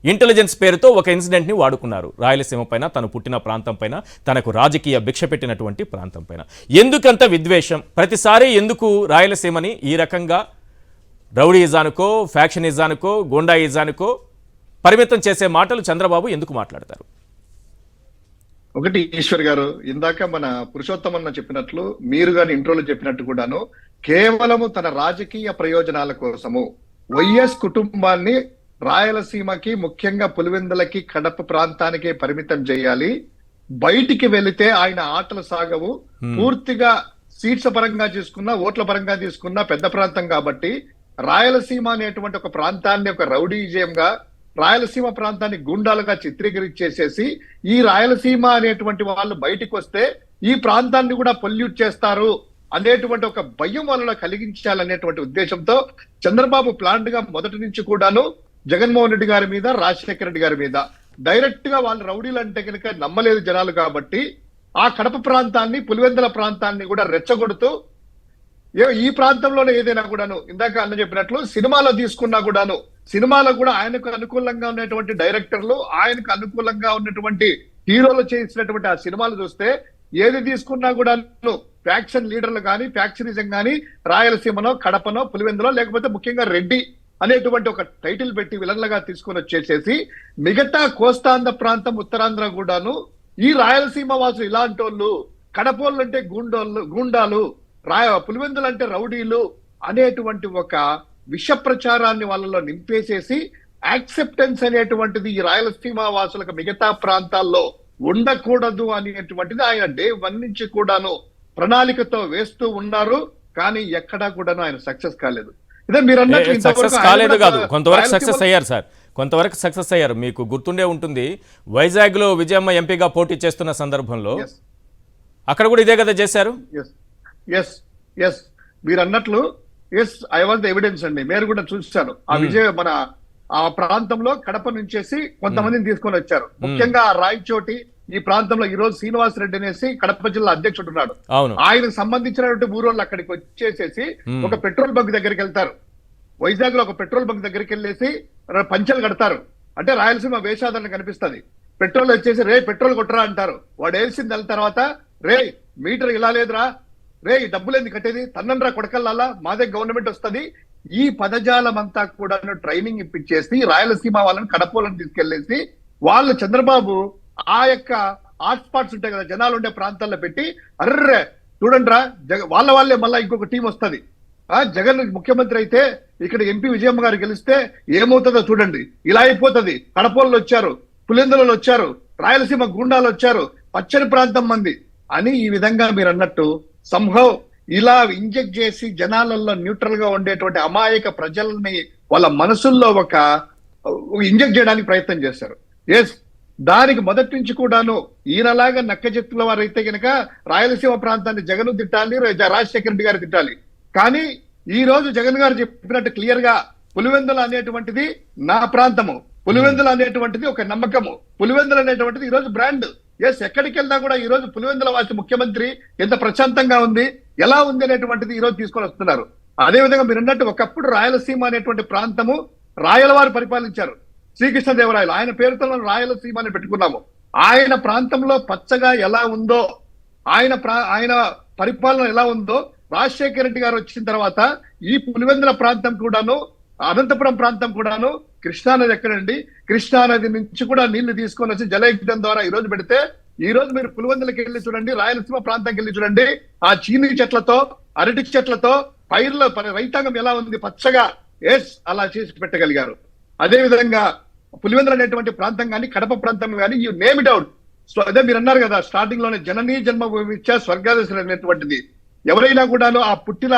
ఇంటెలిజెన్స్ పేరుతో ఒక ఇన్సిడెంట్ని వాడుకున్నారు. రాయలసీమ పైన, తను పుట్టిన ప్రాంతం పైన, తనకు రాజకీయ భిక్ష పెట్టినటువంటి ప్రాంతం పైన. ఎందుకంత విద్వేషం? ప్రతిసారి ఎందుకు రాయలసీమని ఈ రకంగా రౌడీయిజానికో, ఫ్యాక్షనిజానికో, గోండాయిజానికో పరిమితం చేసే మాటలు చంద్రబాబు ఎందుకు మాట్లాడతారు? ఒకటి, ఈశ్వర్ గారు ఇందాక మన పురుషోత్తమన్న చెప్పినట్లు, మీరు గాని ఇంట్రోలో చెప్పినట్టు కూడాను కేవలము తన రాజకీయ ప్రయోజనాల కోసము వైఎస్ కుటుంబాన్ని రాయలసీమకి, ముఖ్యంగా పులివెందులకి, కడప ప్రాంతానికే పరిమితం చేయాలి. బయటికి వెళితే ఆయన ఆటలు సాగవు. పూర్తిగా సీట్స్ పరంగా తీసుకున్నా, ఓట్ల పరంగా తీసుకున్నా పెద్ద ప్రాంతం కాబట్టి రాయలసీమ అనేటువంటి ఒక ప్రాంతాన్ని ఒక రౌడీజంగా, రాయలసీమ ప్రాంతాన్ని గుండాలుగా చిత్రీకరించేసేసి ఈ రాయలసీమ అనేటువంటి వాళ్ళు బయటికి వస్తే ఈ ప్రాంతాన్ని కూడా పొల్యూట్ చేస్తారు అనేటువంటి ఒక భయం వాళ్ళలో కలిగించాలనేటువంటి ఉద్దేశంతో చంద్రబాబు ప్లాంట్ గా మొదటి నుంచి కూడాను జగన్మోహన్ రెడ్డి గారి మీద, రాజశేఖర రెడ్డి గారి మీద డైరెక్ట్ గా వాళ్ళు రౌడీలు అంటే కనుక నమ్మలేదు జనాలు కాబట్టి ఆ కడప ప్రాంతాన్ని, పులివెందుల ప్రాంతాన్ని కూడా రెచ్చగొడుతూ ఈ ప్రాంతంలోనే ఏదైనా కూడాను ఇందాక అన్న చెప్పినట్లు సినిమాలో తీసుకున్నా కూడాను, సినిమాలో కూడా ఆయనకు అనుకూలంగా ఉన్నటువంటి డైరెక్టర్లు, ఆయనకు అనుకూలంగా ఉన్నటువంటి హీరోలు చేసినటువంటి ఆ సినిమాలు చూస్తే ఏది తీసుకున్నా కూడాను ఫ్యాక్షన్ లీడర్లు కానీ, ఫ్యాక్షనిజం కానీ రాయలసీమనో, కడపనో, పులివెందులో, లేకపోతే ముఖ్యంగా రెడ్డి అనేటువంటి ఒక టైటిల్ పెట్టి విలన్లుగా తీసుకొని వచ్చేసేసి మిగతా కోస్తాంధ్ర ప్రాంతం, ఉత్తరాంధ్ర కూడాను ఈ రాయలసీమ వాసులు ఇలాంటి వాళ్ళు, కడపోళ్ళు అంటే గూండాలు, పులివెందులు అంటే రౌడీలు అనేటువంటి ఒక విష ప్రచారాన్ని వాళ్ళలో నింపేసేసి యాక్సెప్టెన్స్ అనేటువంటిది ఈ రాయలసీమ వాసులకు మిగతా ప్రాంతాల్లో ఉండకూడదు అనేటువంటిది ఆయన డే 1 నుంచి కూడాను ప్రణాళికతో వేస్తూ ఉన్నారు. కానీ ఎక్కడా కూడాను ఆయన సక్సెస్ కాలేదు. ఇదే మీరు అన్నట్లు సక్సెస్ కాలేదు కాదు, కొంతవరకు సక్సెస్ అయ్యారు సార్, కొంతవరకు సక్సెస్ అయ్యారు. మీకు గుర్తుండే ఉంటుంది, వైజాగ్ లో విజయమ్మ ఎంపీగా పోటీ చేస్తున్న సందర్భంలో అక్కడ కూడా ఇదే కదా చేశారు. ఎస్ మీరు అన్నట్లు ఐ వాజ్ ద ఎవిడెన్స్ అండి. మీరు కూడా చూశాను ఆ మన ఆ ప్రాంతంలో కడప నుంచేసి కొంతమందిని తీసుకొని వచ్చారు. ముఖ్యంగా ఆ రాయచోటి ఈ ప్రాంతంలో ఈ రోజు శ్రీనివాస్ రెడ్డి అనేసి కడప జిల్లా అధ్యక్షుడు ఉన్నాడు. ఆయనకు సంబంధించినటువంటి ఊరోళ్ళు అక్కడికి వచ్చేసేసి ఒక పెట్రోల్ బంక్ దగ్గరికి వెళ్తారు. వైజాగ్ లో ఒక పెట్రోల్ బంక్ దగ్గరికి వెళ్ళేసి పంచలు కడతారు. అంటే రాయలసీమ వేషాదరణ కనిపిస్తుంది. పెట్రోల్ వచ్చేసి రే పెట్రోల్ కొట్టరా అంటారు. వాడు వేసింది వెళ్ళిన తర్వాత రే మీటర్ ఇలా లేదురా, రే డబ్బులు ఎందుకు కట్టేది, తన్నండ్రా కొడకల్లాలా, మాదే గవర్నమెంట్ వస్తుంది. ఈ పదజాలం అంతా కూడా ట్రైనింగ్ ఇప్పించేసి రాయలసీమ వాళ్ళని, కడపోలను తీసుకెళ్లేసి వాళ్ళు చంద్రబాబు ఆ యొక్క హాట్ స్పాట్స్ ఉంటాయి కదా జనాలు ఉండే ప్రాంతాల్లో పెట్టి, అర్రే చూడండి రా వాళ్ళే మళ్ళా ఇంకొక టీం వస్తుంది. జగన్ ముఖ్యమంత్రి అయితే ఇక్కడ ఎంపీ విజయమ్మ గారు గెలిస్తే ఏమవుతుందో చూడండి, ఇలా అయిపోతుంది. కడపోళ్ళు వచ్చారు, పులిందులలో వచ్చారు, రాయలసీమ గుండాలు వచ్చారు, పచ్చని ప్రాంతం మంది అని ఈ విధంగా మీరు అన్నట్టు సంహవ్ ఇలా ఇంజెక్ట్ చేసి జనాలలో న్యూట్రల్ గా ఉండేటువంటి అమాయక ప్రజల్ని వాళ్ళ మనసుల్లో ఒక ఇంజెక్ట్ చేయడానికి ప్రయత్నం చేశారు. దానికి మొదటి నుంచి కూడాను ఈయనలాగా నక్కచెత్తుల వారైతే కనుక రాయలసీమ ప్రాంతాన్ని జగన్ తిట్టాలి, రాజశేఖర రెడ్డి గారు తిట్టాలి. కానీ ఈ రోజు జగన్ గారు చెప్పినట్టు క్లియర్ గా పులివెందుల అనేటువంటిది నా ప్రాంతము, పులివెందుల అనేటువంటిది ఒక నమ్మకము, పులివెందుల అనేటువంటిది ఈ రోజు బ్రాండ్. ఎక్కడికి వెళ్ళినా కూడా ఈ రోజు పులివెందుల వాసి ముఖ్యమంత్రి ఎంత ప్రశాంతంగా ఉంది, ఎలా ఉంది అనేటువంటిది ఈ రోజు తీసుకొని వస్తున్నారు. అదే విధంగా మీరు అన్నట్టు ఒకప్పుడు రాయలసీమ అనేటువంటి ప్రాంతము రాయల వారు పరిపాలించారు. శ్రీకృష్ణదేవరాయలు ఆయన పేరుతో రాయలసీమ అని పెట్టుకున్నాము. ఆయన ప్రాంతంలో పచ్చగా ఎలా ఉందో, ఆయన పరిపాలన ఎలా ఉందో రాజశేఖర రెడ్డి గారు వచ్చిన తర్వాత ఈ పులివెందుల ప్రాంతం కూడాను, అనంతపురం ప్రాంతం కూడాను, కృష్ణానది ఎక్కడండి, కృష్ణానది నుంచి కూడా నీళ్లు తీసుకొని వచ్చి జలయజ్ఞం ద్వారా ఈ రోజు పెడితే, ఈ రోజు మీరు పులివెందులకి వెళ్ళి చూడండి, రాయలసీమ ప్రాంతానికి వెళ్ళి చూడండి, ఆ చీనీ చెట్లతో, అరటి చెట్లతో పైర్ల రైతాంగం ఎలా ఉంది పచ్చగా. అలా చేసి పెట్టగలిగారు. అదే విధంగా పులివెందులు అనేటువంటి ప్రాంతం కానీ, కడప ప్రాంతం కానీ, you name it out. So అదే మీరు అన్నారు కదా స్టార్టింగ్ లోనే జననీ జన్మభూమి ఇచ్చా స్వర్గాదశ అనేటువంటిది. ఎవరైనా కూడాను ఆ పుట్టిన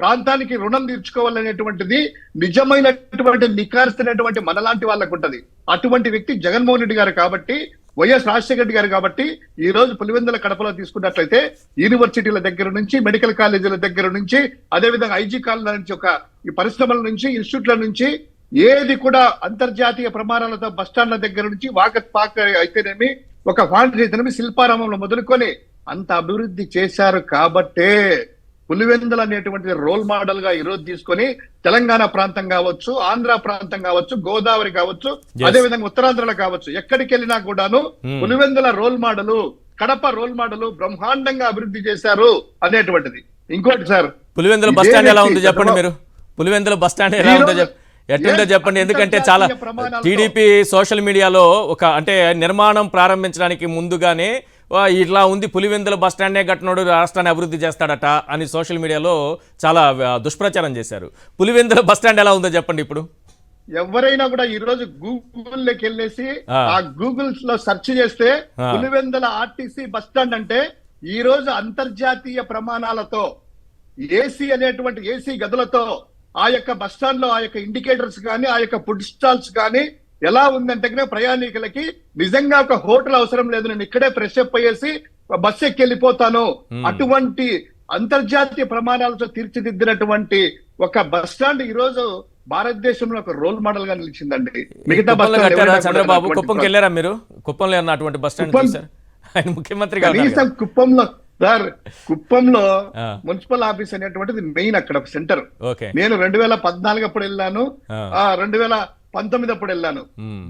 ప్రాంతానికి రుణం తీర్చుకోవాలనేటువంటిది నిజమైనటువంటి నిఖార్సైనటువంటి మనలాంటి వాళ్ళకు ఉంటది. అటువంటి వ్యక్తి జగన్మోహన్ రెడ్డి గారు కాబట్టి, వైఎస్ రాజశేఖర రెడ్డి గారు కాబట్టి ఈ రోజు పులివెందుల కడపలో తీసుకున్నట్లయితే యూనివర్సిటీల దగ్గర నుంచి, మెడికల్ కాలేజీల దగ్గర నుంచి, అదేవిధంగా ఐజీ కాలేజీల నుంచి, ఈ పరిశ్రమల నుంచి, ఇన్స్టిట్యూట్ల నుంచి, ఏది కూడా అంతర్జాతీయ ప్రమాణాలతో బస్టాండ్ల దగ్గర నుంచి వాకత్ పాక అయితేనేమి, ఒక ఫాంట్ అయితేనేమి, శిల్పారామంలో మొదలుకొని అంత అభివృద్ధి చేశారు. కాబట్టే పులివెందులు అనేటువంటి రోల్ మోడల్ గా ఈ రోజు తీసుకొని తెలంగాణ ప్రాంతం కావచ్చు, ఆంధ్ర ప్రాంతం కావచ్చు, గోదావరి కావచ్చు, అదే విధంగా ఉత్తరాంధ్రలో కావచ్చు, ఎక్కడికి వెళ్ళినా కూడాను Pulivendula role model, Kadapa role model బ్రహ్మాండంగా అభివృద్ధి చేశారు అనేటువంటిది. ఇంకోటి సార్, పులివెందుల బస్ స్టాండ్ ఎలా ఉంది చెప్పండి మీరు, పులివెందుల బస్ స్టాండ్ ఎలా ఉందో ఎట్లుందో చెప్పండి. ఎందుకంటే చాలా టీడీపీ సోషల్ మీడియాలో అంటే నిర్మాణం ప్రారంభించడానికి ముందుగానే ఇట్లా ఉంది పులివెందుల బస్ స్టాండే కట్టినోడు రాష్ట్రాన్ని అభివృద్ధి చేస్తాడట అని సోషల్ మీడియాలో చాలా దుష్ప్రచారం చేశారు. పులివెందుల బస్ స్టాండ్ ఎలా ఉందో చెప్పండి ఇప్పుడు. ఎవరైనా కూడా ఈ రోజు గూగుల్లోకి వెళ్ళేసి ఆ గూగుల్స్ లో సెర్చ్ చేస్తే పులివెందుల ఆర్టీసీ బస్ స్టాండ్ అంటే ఈ రోజు అంతర్జాతీయ ప్రమాణాలతో ఏసీ అనేటువంటి ఏసీ గదులతో ఆ యొక్క బస్ స్టాండ్ లో ఆ యొక్క ఇండికేటర్స్ కానీ ఆ యొక్క ఫుడ్ స్టాల్స్ కానీ ఎలా ఉందంటే ప్రయాణికులకి నిజంగా ఒక హోటల్ అవసరం లేదు, నేను ఇక్కడే ఫ్రెష్ అప్ అయ్యేసి బస్ ఎక్కి వెళ్ళిపోతాను, అటువంటి అంతర్జాతీయ ప్రమాణాలతో తీర్చిదిద్దినటువంటి ఒక బస్ స్టాండ్ ఈ రోజు భారతదేశంలో ఒక రోల్ మోడల్ గా నిలిచిందండి. మిగతా బస్ స్టాండ్ చంద్రబాబు కుప్పంకి వెళ్ళారా మీరు? కుప్పంలో అటువంటి బస్ స్టాండ్ చూశారు? ఆయన ముఖ్యమంత్రి కనీసం కుప్పంలో సార్, కుప్పంలో మున్సిపల్ ఆఫీస్ అనేటువంటిది మెయిన్ అక్కడ ఒక సెంటర్. నేను 2014 అప్పుడు వెళ్ళాను, 2019 అప్పుడు వెళ్ళాను.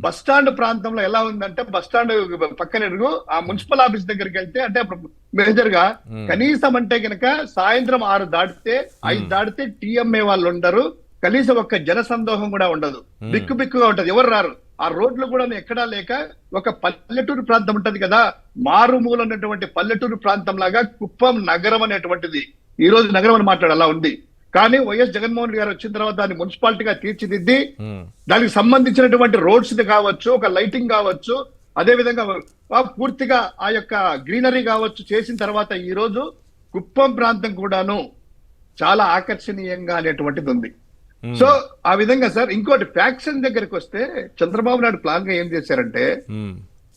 బస్ స్టాండ్ ప్రాంతంలో ఎలా ఉందంటే బస్ స్టాండ్ పక్కన ఎదుగు ఆ మున్సిపల్ ఆఫీస్ దగ్గరికి వెళ్తే అంటే మేజర్ గా కనీసం అంటే కనుక సాయంత్రం 6 దాటితే 5 దాటితే టీఎంఏ వాళ్ళు ఉండరు, కనీసం ఒక్క జన సందోహం కూడా ఉండదు, బిక్కు బిక్కుగా ఉంటది, ఎవరు రారు. ఆ రోడ్లు కూడా ఎక్కడా లేక ఒక పల్లెటూరు ప్రాంతం ఉంటది కదా, మారుమూల ఉన్నటువంటి పల్లెటూరు ప్రాంతం లాగా కుప్పం నగరం అనేటువంటిది ఈ రోజు నగరం అని మాట్లాడు అలా ఉంది. కానీ వైఎస్ జగన్మోహన్ రెడ్డి గారు వచ్చిన తర్వాత దాన్ని మున్సిపాలిటీగా తీర్చిదిద్ది దానికి సంబంధించినటువంటి రోడ్స్ కావచ్చు, ఒక లైటింగ్ కావచ్చు, అదే విధంగా పూర్తిగా ఆ యొక్క గ్రీనరీ కావచ్చు చేసిన తర్వాత ఈ రోజు కుప్పం ప్రాంతం కూడాను చాలా ఆకర్షణీయంగా అనేటువంటిది ఉంది. సో ఆ విధంగా సార్ ఇంకోటి ఫ్యాక్షన్ దగ్గరికి వస్తే చంద్రబాబు నాయుడు ప్లాన్ గా ఏం చేశారంటే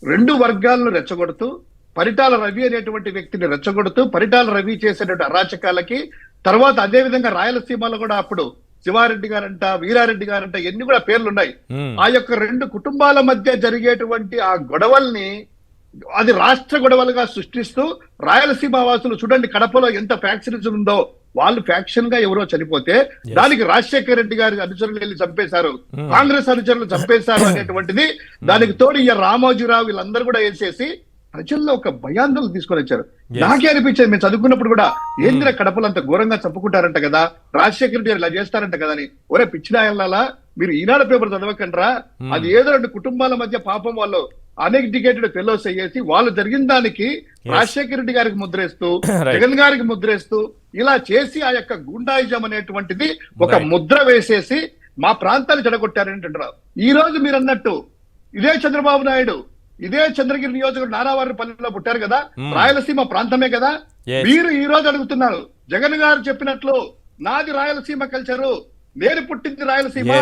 2 వర్గాలను రెచ్చగొడుతూ పరిటాల రవి అనేటువంటి వ్యక్తిని రెచ్చగొడుతూ పరిటాల రవి చేసేటువంటి అరాచకాలకి తర్వాత అదే విధంగా రాయలసీమలో కూడా అప్పుడు శివారెడ్డి గారంట, వీరారెడ్డి గారంట, ఎన్ని కూడా పేర్లు ఉన్నాయి. ఆ యొక్క 2 కుటుంబాల మధ్య జరిగేటువంటి ఆ గొడవల్ని అది రాష్ట్ర గొడవలుగా సృష్టిస్తూ రాయలసీమ వాసులు చూడండి కడపలో ఎంత ఫ్యాక్షనిజం ఉందో, వాళ్ళు ఫ్యాక్షన్ గా ఎవరో చనిపోతే దానికి రాజశేఖర రెడ్డి గారి అనుచరులు వెళ్ళి చంపేశారు, కాంగ్రెస్ అనుచరులు చంపేశారు అనేటువంటిది, దానికి తోడు ఈ రామోజీరావు వీళ్ళందరూ కూడా వేసేసి ప్రజల్లో ఒక భయాందోళన తీసుకొని వచ్చారు. నాకే అనిపించేది మేము చదువుకున్నప్పుడు కూడా ఏంద్ర కడపలు అంత ఘోరంగా చంపుకుంటారంట కదా, రాజశేఖర రెడ్డి గారు ఇలా చేస్తారంట కదా అని. ఒరే పిచ్చినాయల్లాలా మీరు ఈనాడు పేపర్ చదవకండ్రా, అది ఏదో 2 కుటుంబాల మధ్య పాపం వాళ్ళు అన్ఎడ్యుకేటెడ్ ఫెలోస్ అయ్యేసి వాళ్ళు జరిగిన దానికి రాజశేఖర రెడ్డి గారికి ముద్రేస్తూ జగన్ గారికి ముద్రేస్తూ ఇలా చేసి ఆ యొక్క గుండాయిజం అనేటువంటిది ఒక ముద్ర వేసేసి మా ప్రాంతాన్ని చెడగొట్టారంటున్నారు. ఈ రోజు మీరు అన్నట్టు ఇదే చంద్రబాబు నాయుడు ఇదే చంద్రగిరి నియోజకవర్గం నారావారిపల్లిలో పుట్టారు కదా, రాయలసీమ ప్రాంతమే కదా. మీరు ఈ రోజు అడుగుతున్నారు జగన్ గారు చెప్పినట్లు నాది రాయలసీమ కల్చరు, నేను పుట్టింది రాయలసీమ,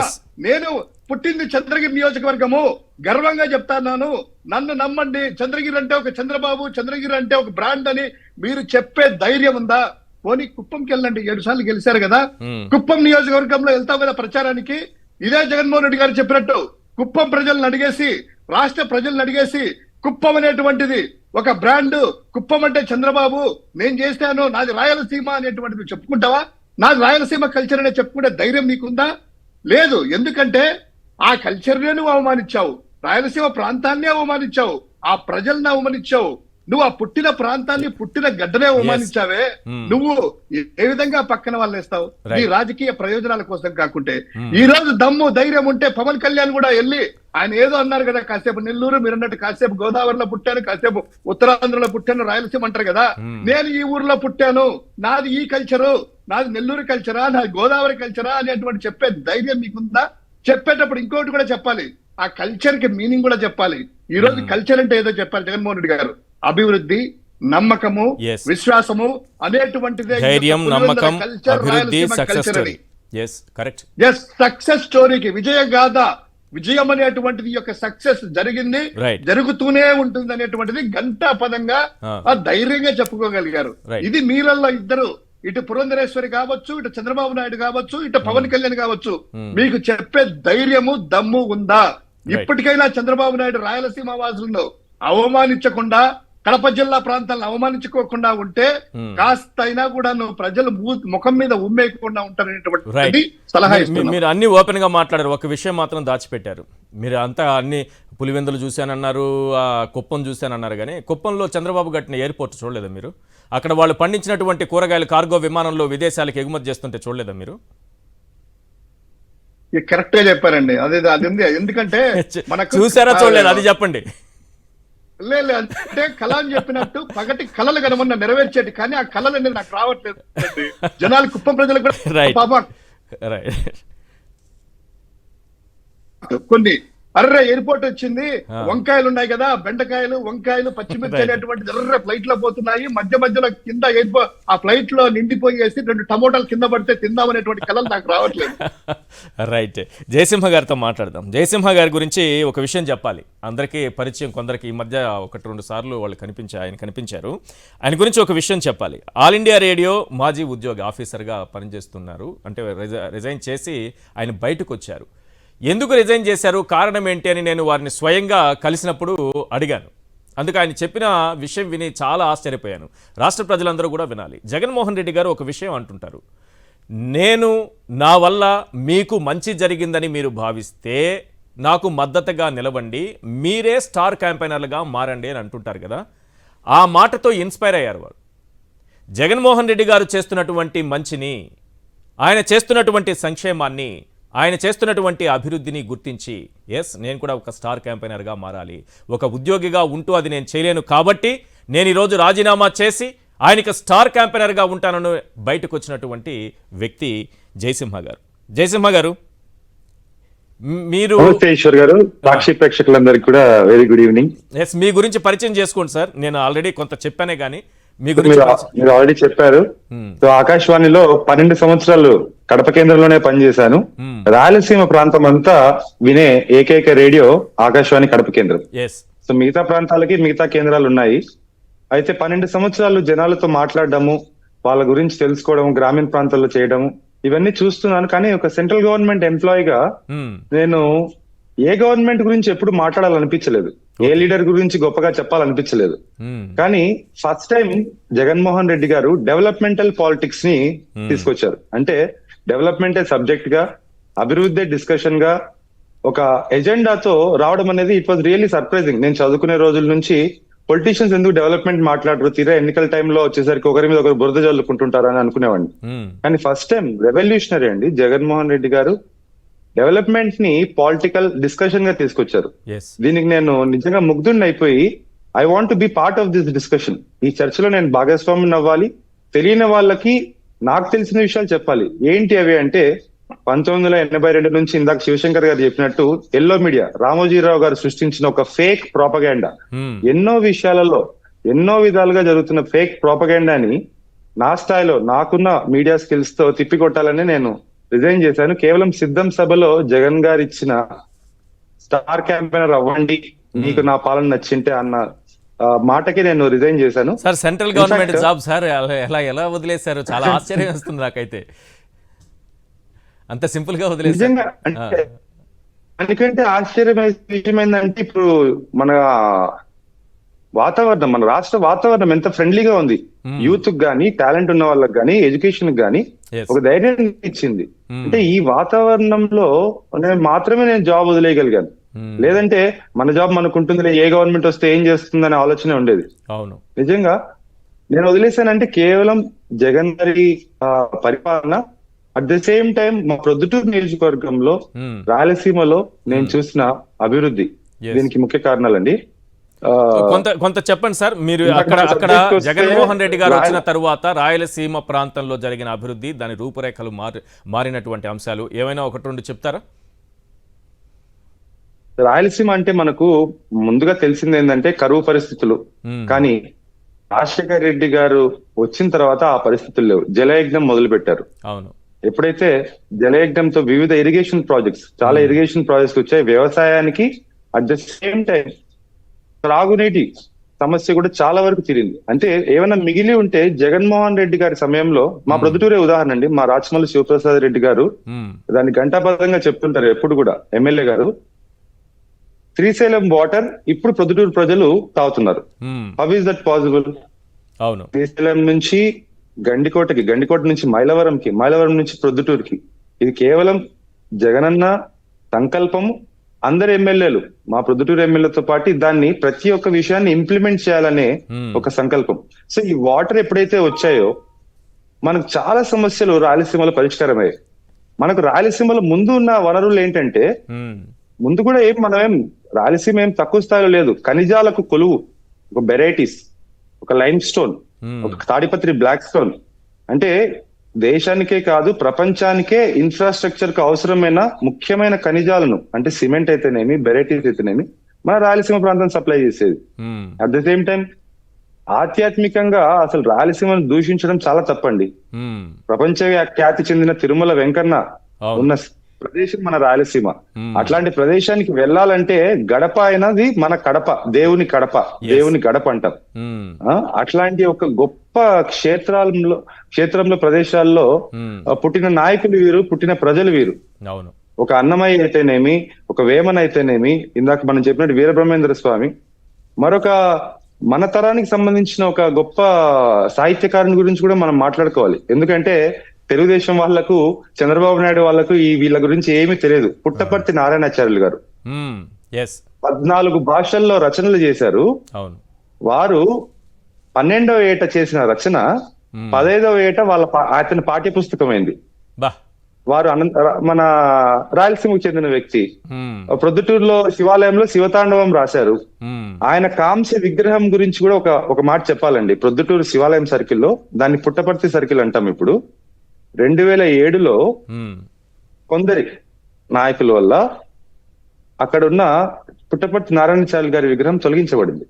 నేను పుట్టింది చంద్రగిరి నియోజకవర్గము, గర్వంగా చెప్తాను, నన్ను నమ్మండి, చంద్రగిరి అంటే ఒక చంద్రబాబు, చంద్రగిరి అంటే ఒక బ్రాండ్ అని మీరు చెప్పే ధైర్యం ఉందా? పోనీ కుప్పంకి వెళ్ళండి, 7 సార్లు గెలిచారు కదా, కుప్పం నియోజకవర్గంలో వెళ్తావు కదా ప్రచారానికి. ఇదే జగన్మోహన్ రెడ్డి గారు చెప్పినట్టు కుప్పం ప్రజలను అడిగేసి రాష్ట్ర ప్రజలను అడిగేసి కుప్పం అనేటువంటిది ఒక బ్రాండ్, కుప్పం అంటే చంద్రబాబు, నేను చేస్తాను, నాది రాయలసీమ అనేటువంటిది చెప్పుకుంటావా? నాది రాయలసీమ కల్చర్ అనే చెప్పుకునే ధైర్యం నీకుందా? లేదు. ఎందుకంటే ఆ కల్చర్నే నువ్వు అవమానించావు, రాయలసీమ ప్రాంతాన్ని అవమానించావు, ఆ ప్రజల్ని అవమానించావు, నువ్వు ఆ పుట్టిన ప్రాంతాన్ని పుట్టిన గడ్డనే అవమానించావే. నువ్వు ఏ విధంగా పక్కన వాళ్ళు వేస్తావు నీ రాజకీయ ప్రయోజనాల కోసం కాకుంటే? ఈ రోజు దమ్ము ధైర్యం ఉంటే పవన్ కళ్యాణ్ కూడా వెళ్ళి ఆయన ఏదో అన్నారు కదా, కాసేపు నెల్లూరు, మీరు అన్నట్టు కాసేపు గోదావరిలో పుట్టాను, కాసేపు ఉత్తరాంధ్రలో పుట్టాను, రాయలసీమ అంటారు కదా. నేను ఈ ఊర్లో పుట్టాను, నాది ఈ కల్చరు, నాది నెల్లూరు కల్చరా, నాది గోదావరి కల్చరా అనేటువంటి చెప్పే ధైర్యం మీకుందా? చెప్పేటప్పుడు ఇంకోటి కూడా చెప్పాలి, ఆ కల్చర్ కి మీనింగ్ కూడా చెప్పాలి. ఈ రోజు కల్చర్ అంటే ఏదో చెప్పాలి జగన్మోహన్ రెడ్డి గారు, అభివృద్ధి, నమ్మకము, విశ్వాసము అనేటువంటిదే ధైర్యం, నమ్మకం, అభివృద్ధి, సక్సెస్ స్టోరీ. సక్సెస్ స్టోరీకి విజయగాథ, విజయం అనేటువంటిది యొక్క సక్సెస్ జరిగింది, జరుగుతూనే ఉంటుంది అనేటువంటిది గంటా పదంగా ధైర్యంగా చెప్పుకోగలిగారు. ఇది మీరల్లో ఇద్దరు, ఇటు పురంధరేశ్వరి కావచ్చు, ఇటు చంద్రబాబు నాయుడు కావచ్చు, ఇటు పవన్ కళ్యాణ్ కావచ్చు, మీకు చెప్పే ధైర్యము దమ్ము ఉందా? ఇప్పటికైనా చంద్రబాబు నాయుడు రాయలసీమ వాసులను అవమానించకుండా, కడప జిల్లా ప్రాంతాలను అవమానించుకోకుండా ఉంటే కాస్త అయినా కూడా ప్రజలు ముఖం మీద ఉమ్మేయకుండా ఉంటారనేటువంటి సలహా ఇస్తున్నాను. మీరు అన్ని ఓపెన్ గా మాట్లాడారు, ఒక విషయం మాత్రం దాచిపెట్టారు. మీరు అంతా అన్ని పులివెందులు చూశానన్నారు, కుప్పం చూశానన్నారు, కానీ కుప్పంలో చంద్రబాబు కట్టిన ఎయిర్పోర్ట్ చూడలేదా మీరు? అక్కడ వాళ్ళు పండించినటువంటి కూరగాయలు కార్గో విమానంలో విదేశాలకు ఎగుమతి చేస్తుంటే చూడలేదా మీరు? కరెక్ట్ గా చెప్పారండి. అదే అది ఉంది. ఎందుకంటే చూసారా చూడలేదు అది చెప్పండి. లేదు అంటే కళ అని చెప్పినట్టు పగటి కళలు కనమన్నా నెరవేర్చేటి, కానీ ఆ కళలు అనేది నాకు రావట్లేదు. జనాలు కుప్పం ప్రజలకు కూడా రైట్ పాపం రైట్ కొన్ని అర్రే ఎయిర్పోర్ట్ వచ్చింది, వంకాయలు ఉన్నాయి కదా, బెండకాయలు, వంకాయలు, పచ్చిమిర్చి అనేటువంటి ఎర్ర ఫ్లైట్ లో పోతున్నాయి, మధ్య మధ్యలో కింద ఎయిర్పోర్ట్ ఆ ఫ్లైట్ లో నిండిపోయేసి 2 టమోటాలు కింద పడితే తిందామనేటువంటి కళలు నాకు రావట్లేదు. రైట్. జయసింహ గారితో మాట్లాడదాం. జయసింహ గారి గురించి ఒక విషయం చెప్పాలి. అందరికీ పరిచయం, కొందరికి ఈ మధ్య 1-2 సార్లు వాళ్ళు ఆయన కనిపించారు. ఆయన గురించి ఒక విషయం చెప్పాలి. ఆల్ ఇండియా రేడియో మాజీ ఉద్యోగి, ఆఫీసర్గా పనిచేస్తున్నారు. అంటే రిజైన్ చేసి ఆయన బయటకు వచ్చారు. ఎందుకు రిజైన్ చేశారు, కారణం ఏంటి అని నేను వారిని స్వయంగా కలిసినప్పుడు అడిగాను. అందుకు ఆయన చెప్పిన విషయం విని చాలా ఆశ్చర్యపోయాను. రాష్ట్ర ప్రజలందరూ కూడా వినాలి. జగన్మోహన్ రెడ్డి గారు ఒక విషయం అంటుంటారు, నా వల్ల మీకు మంచి జరిగిందని మీరు భావిస్తే నాకు మద్దతుగా నిలవండి, మీరే స్టార్ క్యాంపెయినర్లుగా మారండి అని అంటుంటారు కదా. ఆ మాటతో ఇన్స్పైర్ అయ్యారు వారు. జగన్మోహన్ రెడ్డి గారు చేస్తున్నటువంటి మంచిని, ఆయన చేస్తున్నటువంటి సంక్షేమాన్ని, ఆయన చేస్తున్నటువంటి అభివృద్ధిని గుర్తించి నేను కూడా ఒక స్టార్ క్యాంపెయినర్గా మారాలి, ఒక ఉద్యోగిగా ఉంటూ అది నేను చేయలేను కాబట్టి నేను ఈరోజు రాజీనామా చేసి ఆయనకి స్టార్ క్యాంపెయినర్గా ఉంటానని బయటకు వచ్చినటువంటి వ్యక్తి జయసింహ గారు. జయసింహ గారు, మీరు ఈశ్వర్ గారు, సాక్షి ప్రేక్షకులందరికీ కూడా వెరీ గుడ్ ఈవినింగ్. మీ గురించి పరిచయం చేసుకోండి సార్. నేను ఆల్రెడీ కొంత చెప్పానే కానీ మీరు ఆల్రెడీ చెప్పారు. సో ఆకాశవాణిలో 12 సంవత్సరాలు కడప కేంద్రంలోనే పనిచేశాను. రాయలసీమ ప్రాంతం అంతా వినే ఏకైక రేడియో ఆకాశవాణి కడప కేంద్రం. సో మిగతా ప్రాంతాలకి మిగతా కేంద్రాలు ఉన్నాయి. అయితే 12 సంవత్సరాలు జనాలతో మాట్లాడడము, వాళ్ళ గురించి తెలుసుకోవడం, గ్రామీణ ప్రాంతాల్లో చేయడము, ఇవన్నీ చూస్తున్నాను. కానీ ఒక సెంట్రల్ గవర్నమెంట్ ఎంప్లాయీగా నేను ఏ గవర్నమెంట్ గురించి ఎప్పుడు మాట్లాడాలనిపించలేదు, ఏ లీడర్ గురించి గొప్పగా చెప్పాలనిపించలేదు. కానీ ఫస్ట్ టైం జగన్మోహన్ రెడ్డి గారు డెవలప్మెంటల్ పాలిటిక్స్ ని తీసుకొచ్చారు. అంటే డెవలప్మెంటే సబ్జెక్ట్ గా, అభివృద్ధి డిస్కషన్ గా, ఒక ఎజెండాతో రావడం అనేది ఇట్ వాజ్ రియల్లీ సర్ప్రైజింగ్. నేను చదువుకునే రోజుల నుంచి పొలిటీషియన్స్ ఎందుకు డెవలప్మెంట్ మాట్లాడరు, తీరా ఎన్నికల టైంలో వచ్చేసరికి ఒకరి మీద ఒకరు బురద జల్లుకుంటుంటారు అని అనుకునేవాడిని. కానీ ఫస్ట్ టైం రెవల్యూషనరీ అండి జగన్మోహన్ రెడ్డి గారు డెవలప్మెంట్ ని పొలిటికల్ డిస్కషన్ గా తీసుకొచ్చారు. దీనికి నేను నిజంగా ముగ్ధుడిని అయిపోయి I want be part of this discussion. ఈ చర్చలో నేను భాగస్వామ్యం అవ్వాలి, తెలియని వాళ్ళకి నాకు తెలిసిన విషయాలు చెప్పాలి. ఏంటి అవి అంటే 1982 నుంచి ఇందాక శివశంకర్ గారు చెప్పినట్టు ఎల్లో మీడియా, రామోజీరావు గారు సృష్టించిన ఒక ఫేక్ ప్రాపగాండా, ఎన్నో విషయాలలో ఎన్నో విధాలుగా జరుగుతున్న ఫేక్ ప్రాపగాండాని నా స్థాయిలో నాకున్న మీడియా స్కిల్స్ తో తిప్పికొట్టాలని నేను రిజైన్ చేశాను. కేవలం సిద్ధం సభలో జగన్ గారు ఇచ్చిన స్టార్ క్యాంపెయినర్ అవ్వండి, మీకు నా పాలన నచ్చింటే అన్న మాటకి నేను రిజైన్ చేశాను. Sir central government job sir ఎలా వదిలేశారు, చాలా ఆశ్చర్యం వేస్తుంది నాకైతే. అంత సింపుల్ గా వదిలేశారు నిజంగా. ఎందుకంటే ఆశ్చర్యం విషయం ఏంటంటే ఇప్పుడు మన వాతావరణం, మన రాష్ట్ర వాతావరణం ఎంత ఫ్రెండ్లీగా ఉంది. యూత్ గానీ, టాలెంట్ ఉన్న వాళ్ళకి గానీ, ఎడ్యుకేషన్ గానీ ఒక ధైర్యం ఇచ్చింది. అంటే ఈ వాతావరణంలో మాత్రమే నేను జాబ్ వదిలేయగలిగాను. లేదంటే మన జాబ్ మనకు ఉంటుంది, ఏ గవర్నమెంట్ వస్తే ఏం చేస్తుందనే ఆలోచన ఉండేది. అవును, నిజంగా నేను వదిలేశానంటే కేవలం జగన్ గారి పరిపాలన, అట్ ద సేమ్ టైం మా ప్రొద్దుటూరు నియోజకవర్గంలో, రాయలసీమలో నేను చూసిన అభివృద్ధి దీనికి ముఖ్య కారణాలండి. కొంత చెప్పండి సార్. మీరు అక్కడ జగన్మోహన్ రెడ్డి గారు వచ్చిన తరువాత రాయలసీమ ప్రాంతంలో జరిగిన అభివృద్ధి, దాని రూపురేఖలు మారినటువంటి అంశాలు ఏమైనా 1-2 చెప్తారా? రాయలసీమ అంటే మనకు ముందుగా తెలిసింది ఏంటంటే కరువు పరిస్థితులు. కానీ రాజశేఖర్ రెడ్డి గారు వచ్చిన తర్వాత ఆ పరిస్థితులు లేవు. జలయజ్ఞం మొదలు పెట్టారు. అవును, ఎప్పుడైతే జలయజ్ఞంతో వివిధ ఇరిగేషన్ ప్రాజెక్ట్స్, చాలా ఇరిగేషన్ ప్రాజెక్ట్స్ వచ్చాయి. వ్యవసాయానికి అట్ ద సేమ్ టైం త్రాగునీటి సమస్య కూడా చాలా వరకు తీరింది. అంటే ఏమైనా మిగిలి ఉంటే జగన్మోహన్ రెడ్డి గారి సమయంలో, మా ప్రొద్దుటూరే ఉదాహరణ అండి, మా రాచమల్లి శివప్రసాద్ రెడ్డి గారు దాన్ని ఘంటాపథంగా చెప్తుంటారు ఎప్పుడు కూడా, ఎమ్మెల్యే గారు, శ్రీశైలం వాటర్ ఇప్పుడు ప్రొద్దుటూరు ప్రజలు తాగుతున్నారు. How is that possible? అవును, శ్రీశైలం నుంచి గండికోటకి, గండికోట నుంచి మైలవరంకి, మైలవరం నుంచి ప్రొద్దుటూరుకి. ఇది కేవలం జగనన్న సంకల్పము. అందరు ఎమ్మెల్యేలు, మా ప్రొద్దుటూరు ఎమ్మెల్యేతో పాటు దాన్ని ప్రతి ఒక్క విషయాన్ని ఇంప్లిమెంట్ చేయాలనే ఒక సంకల్పం. సో ఈ వాటర్ ఎప్పుడైతే వచ్చాయో మనకు చాలా సమస్యలు రాయలసీమలో పరిష్కారమయ్యాయి. మనకు రాయలసీమలో ముందు ఉన్న వనరులు ఏంటంటే, ముందు కూడా మనమేం రాయలసీమ ఏం తక్కువ స్థాయిలో లేదు. ఖనిజాలకు కొలువు, ఒక బెరైటీస్, ఒక లైమ్ స్టోన్, ఒక తాడిపత్రి బ్లాక్ స్టోన్, అంటే దేశానికే కాదు ప్రపంచానికే ఇన్ఫ్రాస్ట్రక్చర్ కు అవసరమైన ముఖ్యమైన ఖనిజాలను, అంటే సిమెంట్ అయితేనేమి, బెరైటీస్ అయితేనేమి మన రాయలసీమ ప్రాంతం సప్లై చేసేది. అట్ ద సేమ్ టైం ఆధ్యాత్మికంగా అసలు రాయలసీమను దూషించడం చాలా తప్పండి. ప్రపంచ ఖ్యాతి చెందిన తిరుమల వెంకన్న ఉన్న ప్రదేశం మన రాయలసీమ. అట్లాంటి ప్రదేశానికి వెళ్ళాలంటే గడప అయినది మన కడప, దేవుని కడప, దేవుని గడప అంటాం. అట్లాంటి ఒక గొప్ప క్షేత్రంలో ప్రదేశాల్లో పుట్టిన నాయకులు వీరు, పుట్టిన ప్రజలు వీరు. ఒక అన్నమయ్య అయితేనేమి, ఒక వేమన అయితేనేమి, ఇందాక మనం చెప్పినట్టు వీరబ్రహ్మేంద్ర స్వామి, మరొక మన తరానికి సంబంధించిన ఒక గొప్ప సాహిత్యకారుని గురించి కూడా మనం మాట్లాడుకోవాలి. ఎందుకంటే తెలుగుదేశం వాళ్లకు, చంద్రబాబు నాయుడు వాళ్లకు వీళ్ళ గురించి ఏమీ తెలియదు. పుట్టపర్తి నారాయణాచార్యులు గారు 14 భాషల్లో రచనలు చేశారు. వారు 12వ ఏట చేసిన రచన 15వ ఏట అతని పాఠ్య పుస్తకమైంది. వారు మన రాయలసీమకు చెందిన వ్యక్తి. ప్రొద్దుటూరులో శివాలయంలో శివతాండవం రాశారు. ఆయన కాంస్య విగ్రహం గురించి కూడా ఒక మాట చెప్పాలండి. ప్రొద్దుటూరు శివాలయం సర్కిల్లో, దాన్ని పుట్టపర్తి సర్కిల్ అంటాం ఇప్పుడు. 2007లో కొందరి నాయకుల వల్ల అక్కడున్న పుట్టపర్తి నారాయణాచార్యులు గారి విగ్రహం తొలగించబడింది.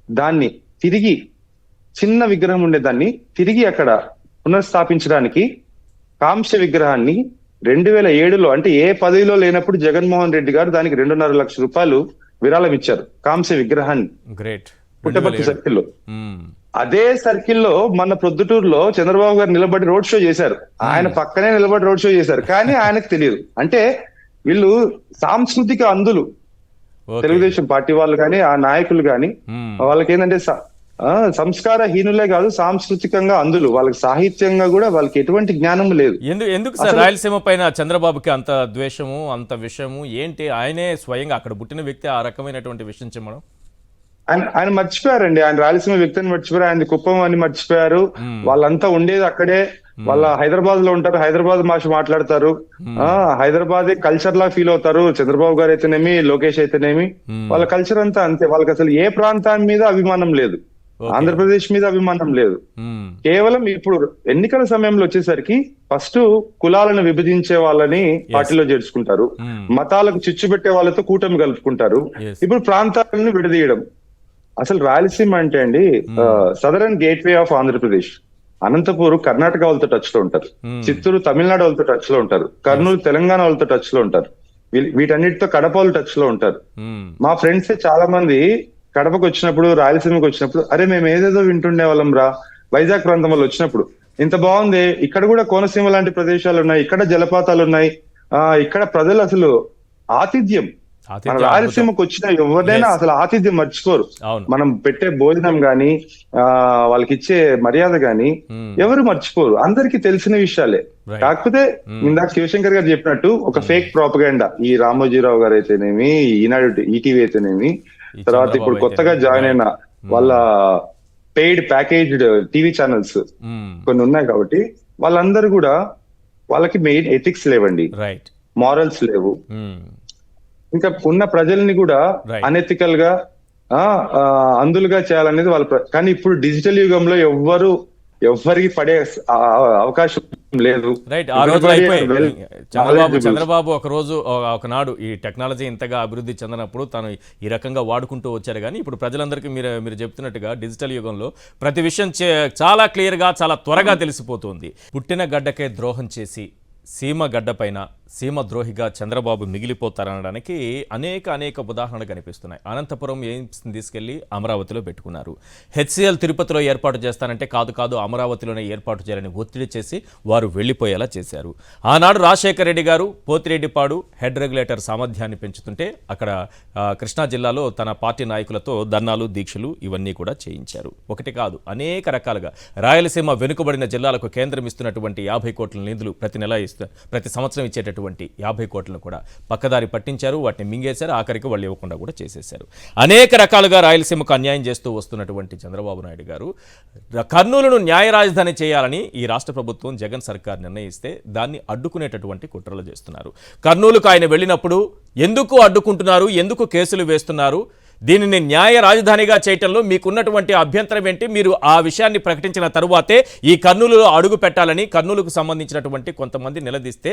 దాన్ని తిరిగి, చిన్న విగ్రహం ఉండేదాన్ని తిరిగి అక్కడ పునఃస్థాపించడానికి కాంస్య విగ్రహాన్ని 2007లో, అంటే ఏ పదవిలో లేనప్పుడు జగన్మోహన్ రెడ్డి గారు దానికి 2.5 లక్షల రూపాయలు విరాళం ఇచ్చారు, కాంస్య విగ్రహాన్ని. పుట్టపర్తి సర్కిల్లో. అదే సర్కిల్లో మన ప్రొద్దుటూరులో చంద్రబాబు గారు నిలబడి రోడ్ షో చేశారు. ఆయన పక్కనే నిలబడి రోడ్ షో చేశారు, కానీ ఆయనకు తెలియదు. అంటే వీళ్ళు సాంస్కృతిక అంధులు. తెలుగుదేశం పార్టీ వాళ్ళు కానీ, ఆ నాయకులు కానీ, వాళ్ళకి ఏంటంటే సంస్కార హీనులే కాదు, సాంస్కృతికంగా అందులు. వాళ్ళకి సాహిత్యంగా కూడా వాళ్ళకి ఎటువంటి జ్ఞానం లేదు. ఎందుకు సార్ రాయలసీమ పైన చంద్రబాబుకి అంత ద్వేషము, అంత విషయము ఏంటి? ఆయనే స్వయంగా అక్కడ పుట్టిన వ్యక్తి ఆ రకమైనటువంటి విషయం చెప్పడం. ఆయన మర్చిపోయారండి. ఆయన రాయలసీమ వ్యక్తిని మర్చిపోయారు, ఆయన కుప్పం అని మర్చిపోయారు. వాళ్ళంతా ఉండేది అక్కడే. వాళ్ళ హైదరాబాద్ లో ఉంటారు, హైదరాబాద్ భాష మాట్లాడతారు, హైదరాబాద్ కల్చర్ లా ఫీల్ అవుతారు. చంద్రబాబు గారు అయితేనేమి, లోకేష్ అయితేనేమి, వాళ్ళ కల్చర్ అంతా అంతే. వాళ్ళకి అసలు ఏ ప్రాంతం మీద అభిమానం లేదు, ఆంధ్రప్రదేశ్ మీద అభిమానం లేదు. కేవలం ఇప్పుడు ఎన్నికల సమయంలో వచ్చేసరికి ఫస్ట్ కులాలను విభజించే వాళ్ళని పార్టీలో చేర్చుకుంటారు, మతాలకు చిచ్చు పెట్టే వాళ్ళతో కూటమి కలుపుకుంటారు, ఇప్పుడు ప్రాంతాలను విడదీయడం. అసలు రాయలసీమ అంటే అండి southern gateway of Andhra Pradesh. Anantapur Karnataka వాళ్ళతో టచ్ లో ఉంటారు, చిత్తూరు తమిళనాడు వాళ్ళతో టచ్ లో ఉంటారు, కర్నూలు తెలంగాణ వాళ్ళతో టచ్ లో ఉంటారు, వీటన్నిటితో కడప వాళ్ళు టచ్ లో ఉంటారు. మా ఫ్రెండ్స్ చాలా మంది కడపకు వచ్చినప్పుడు, రాయలసీమకు వచ్చినప్పుడు, అరే మేము ఏదేదో వింటుండే వాళ్ళం రా, వైజాగ్ ప్రాంతం వాళ్ళు వచ్చినప్పుడు ఇంత బాగుంది, ఇక్కడ కూడా కోనసీమ లాంటి ప్రదేశాలు ఉన్నాయి, ఇక్కడ జలపాతాలు ఉన్నాయి, ఇక్కడ ప్రజలు అసలు ఆతిథ్యం, మన రాయలసీమకు వచ్చిన ఎవరినైనా అసలు ఆతిథ్యం మర్చిపోరు. మనం పెట్టే భోజనం గాని, వాళ్ళకి ఇచ్చే మర్యాద గాని ఎవరు మర్చిపోరు. అందరికి తెలిసిన విషయాలే. కాకపోతే ఇందాక శివశంకర్ గారు చెప్పినట్టు ఒక ఫేక్ ప్రాపగెండా, ఈ రామోజీరావు గారు అయితేనేమి, ఈనాడు ఈటీవీ అయితేనేమి, తర్వాత ఇప్పుడు కొత్తగా జాయిన్ అయిన వాళ్ళ పెయిడ్ ప్యాకేజ్డ్ టీవీ ఛానల్స్ కొన్ని ఉన్నాయి. కాబట్టి వాళ్ళందరూ కూడా, వాళ్ళకి మెయిన్ ఎథిక్స్ లేవండి, మారల్స్ లేవు. ఇంకా ఉన్న ప్రజల్ని కూడా అనెథికల్ గా, అందులుగా చేయాలనేది వాళ్ళ. కానీ ఇప్పుడు డిజిటల్ యుగంలో ఎవ్వరికి పడే అవకాశం లేదు. చంద్రబాబు ఒకనాడు ఈ టెక్నాలజీ ఇంతగా అభివృద్ధి చెందినప్పుడు తను ఈ రకంగా వాడుకుంటూ వచ్చారు. కానీ ఇప్పుడు ప్రజలందరికీ మీరు చెప్తున్నట్టుగా డిజిటల్ యుగంలో ప్రతి విషయం చాలా క్లియర్ గా, చాలా త్వరగా తెలిసిపోతుంది. పుట్టిన గడ్డకే ద్రోహం చేసి సీమ గడ్డపైన సీమ ద్రోహిగా చంద్రబాబు మిగిలిపోతారనడానికి అనేక ఉదాహరణలు కనిపిస్తున్నాయి. అనంతపురం ఎయిమ్స్ తీసుకెళ్లి అమరావతిలో పెట్టుకున్నారు. హెచ్సిఎల్ తిరుపతిలో ఏర్పాటు చేస్తానంటే కాదు అమరావతిలోనే ఏర్పాటు చేయాలని ఒత్తిడి చేసి వారు వెళ్లిపోయేలా చేశారు. ఆనాడు రాజశేఖర రెడ్డి గారు పోతిరెడ్డిపాడు హెడ్ రెగ్యులేటర్ సామర్థ్యాన్ని పెంచుతుంటే అక్కడ కృష్ణా జిల్లాలో తన పార్టీ నాయకులతో ధర్నాలు, దీక్షలు ఇవన్నీ కూడా చేయించారు. ఒకటి కాదు, అనేక రకాలుగా రాయలసీమ వెనుకబడిన జిల్లాలకు కేంద్రం ఇస్తున్నటువంటి 50 కోట్ల నిధులు ప్రతి సంవత్సరం ఇచ్చేటటువంటి 50 కోట్లను కూడా పక్కదారి పట్టించారు, వాటిని మింగేశారు, ఆఖరికి వాళ్ళు ఇవ్వకుండా కూడా చేసేశారు. అనేక రకాలుగా రాయలసీమకు అన్యాయం చేస్తూ వస్తున్నటువంటి చంద్రబాబు నాయుడు గారు కర్నూలును న్యాయ రాజధాని చేయాలని ఈ రాష్ట్ర ప్రభుత్వం, జగన్ సర్కార్ నిర్ణయిస్తే దాన్ని అడ్డుకునేటటువంటి కుట్రలు చేస్తున్నారు. కర్నూలుకు ఆయన వెళ్ళినప్పుడు ఎందుకు అడ్డుకుంటున్నారు, ఎందుకు కేసులు వేస్తున్నారు, దీనిని న్యాయ రాజధానిగా చేయటంలో మీకున్నటువంటి అభ్యంతరం ఏంటి? మీరు ఆ విషయాన్ని ప్రకటించిన తరువాతే ఈ కర్నూలులో అడుగు పెట్టాలని కర్నూలుకు సంబంధించినటువంటి కొంతమంది నిలదీస్తే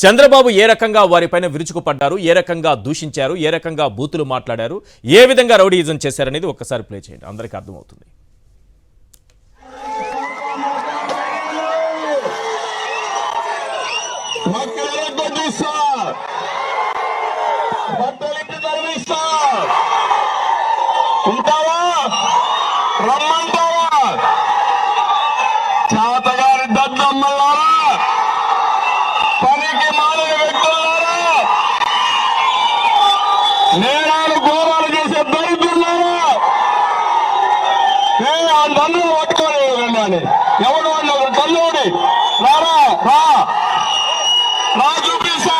చంద్రబాబు ఏ రకంగా వారిపైన విరుచుకుపడ్డారు, ఏ రకంగా దూషించారు, ఏ రకంగా బూతులు మాట్లాడారు, ఏ విధంగా రౌడీయిజం చేశారనేది ఒక్కసారి ప్లే చేయండి, అందరికీ అర్థమవుతుంది. ఉంటావా రమ్మంటావా చేతగారి దద్దమ్మలారా పనికి మాలిన వ్యక్తులారా నేరాలు ఘోరాలు చేసే దరిద్రులారా అందరూ పట్టుకోలేదండి అని ఎవడు వాళ్ళు తల్లుడి రారా రా రా చూపిస్తా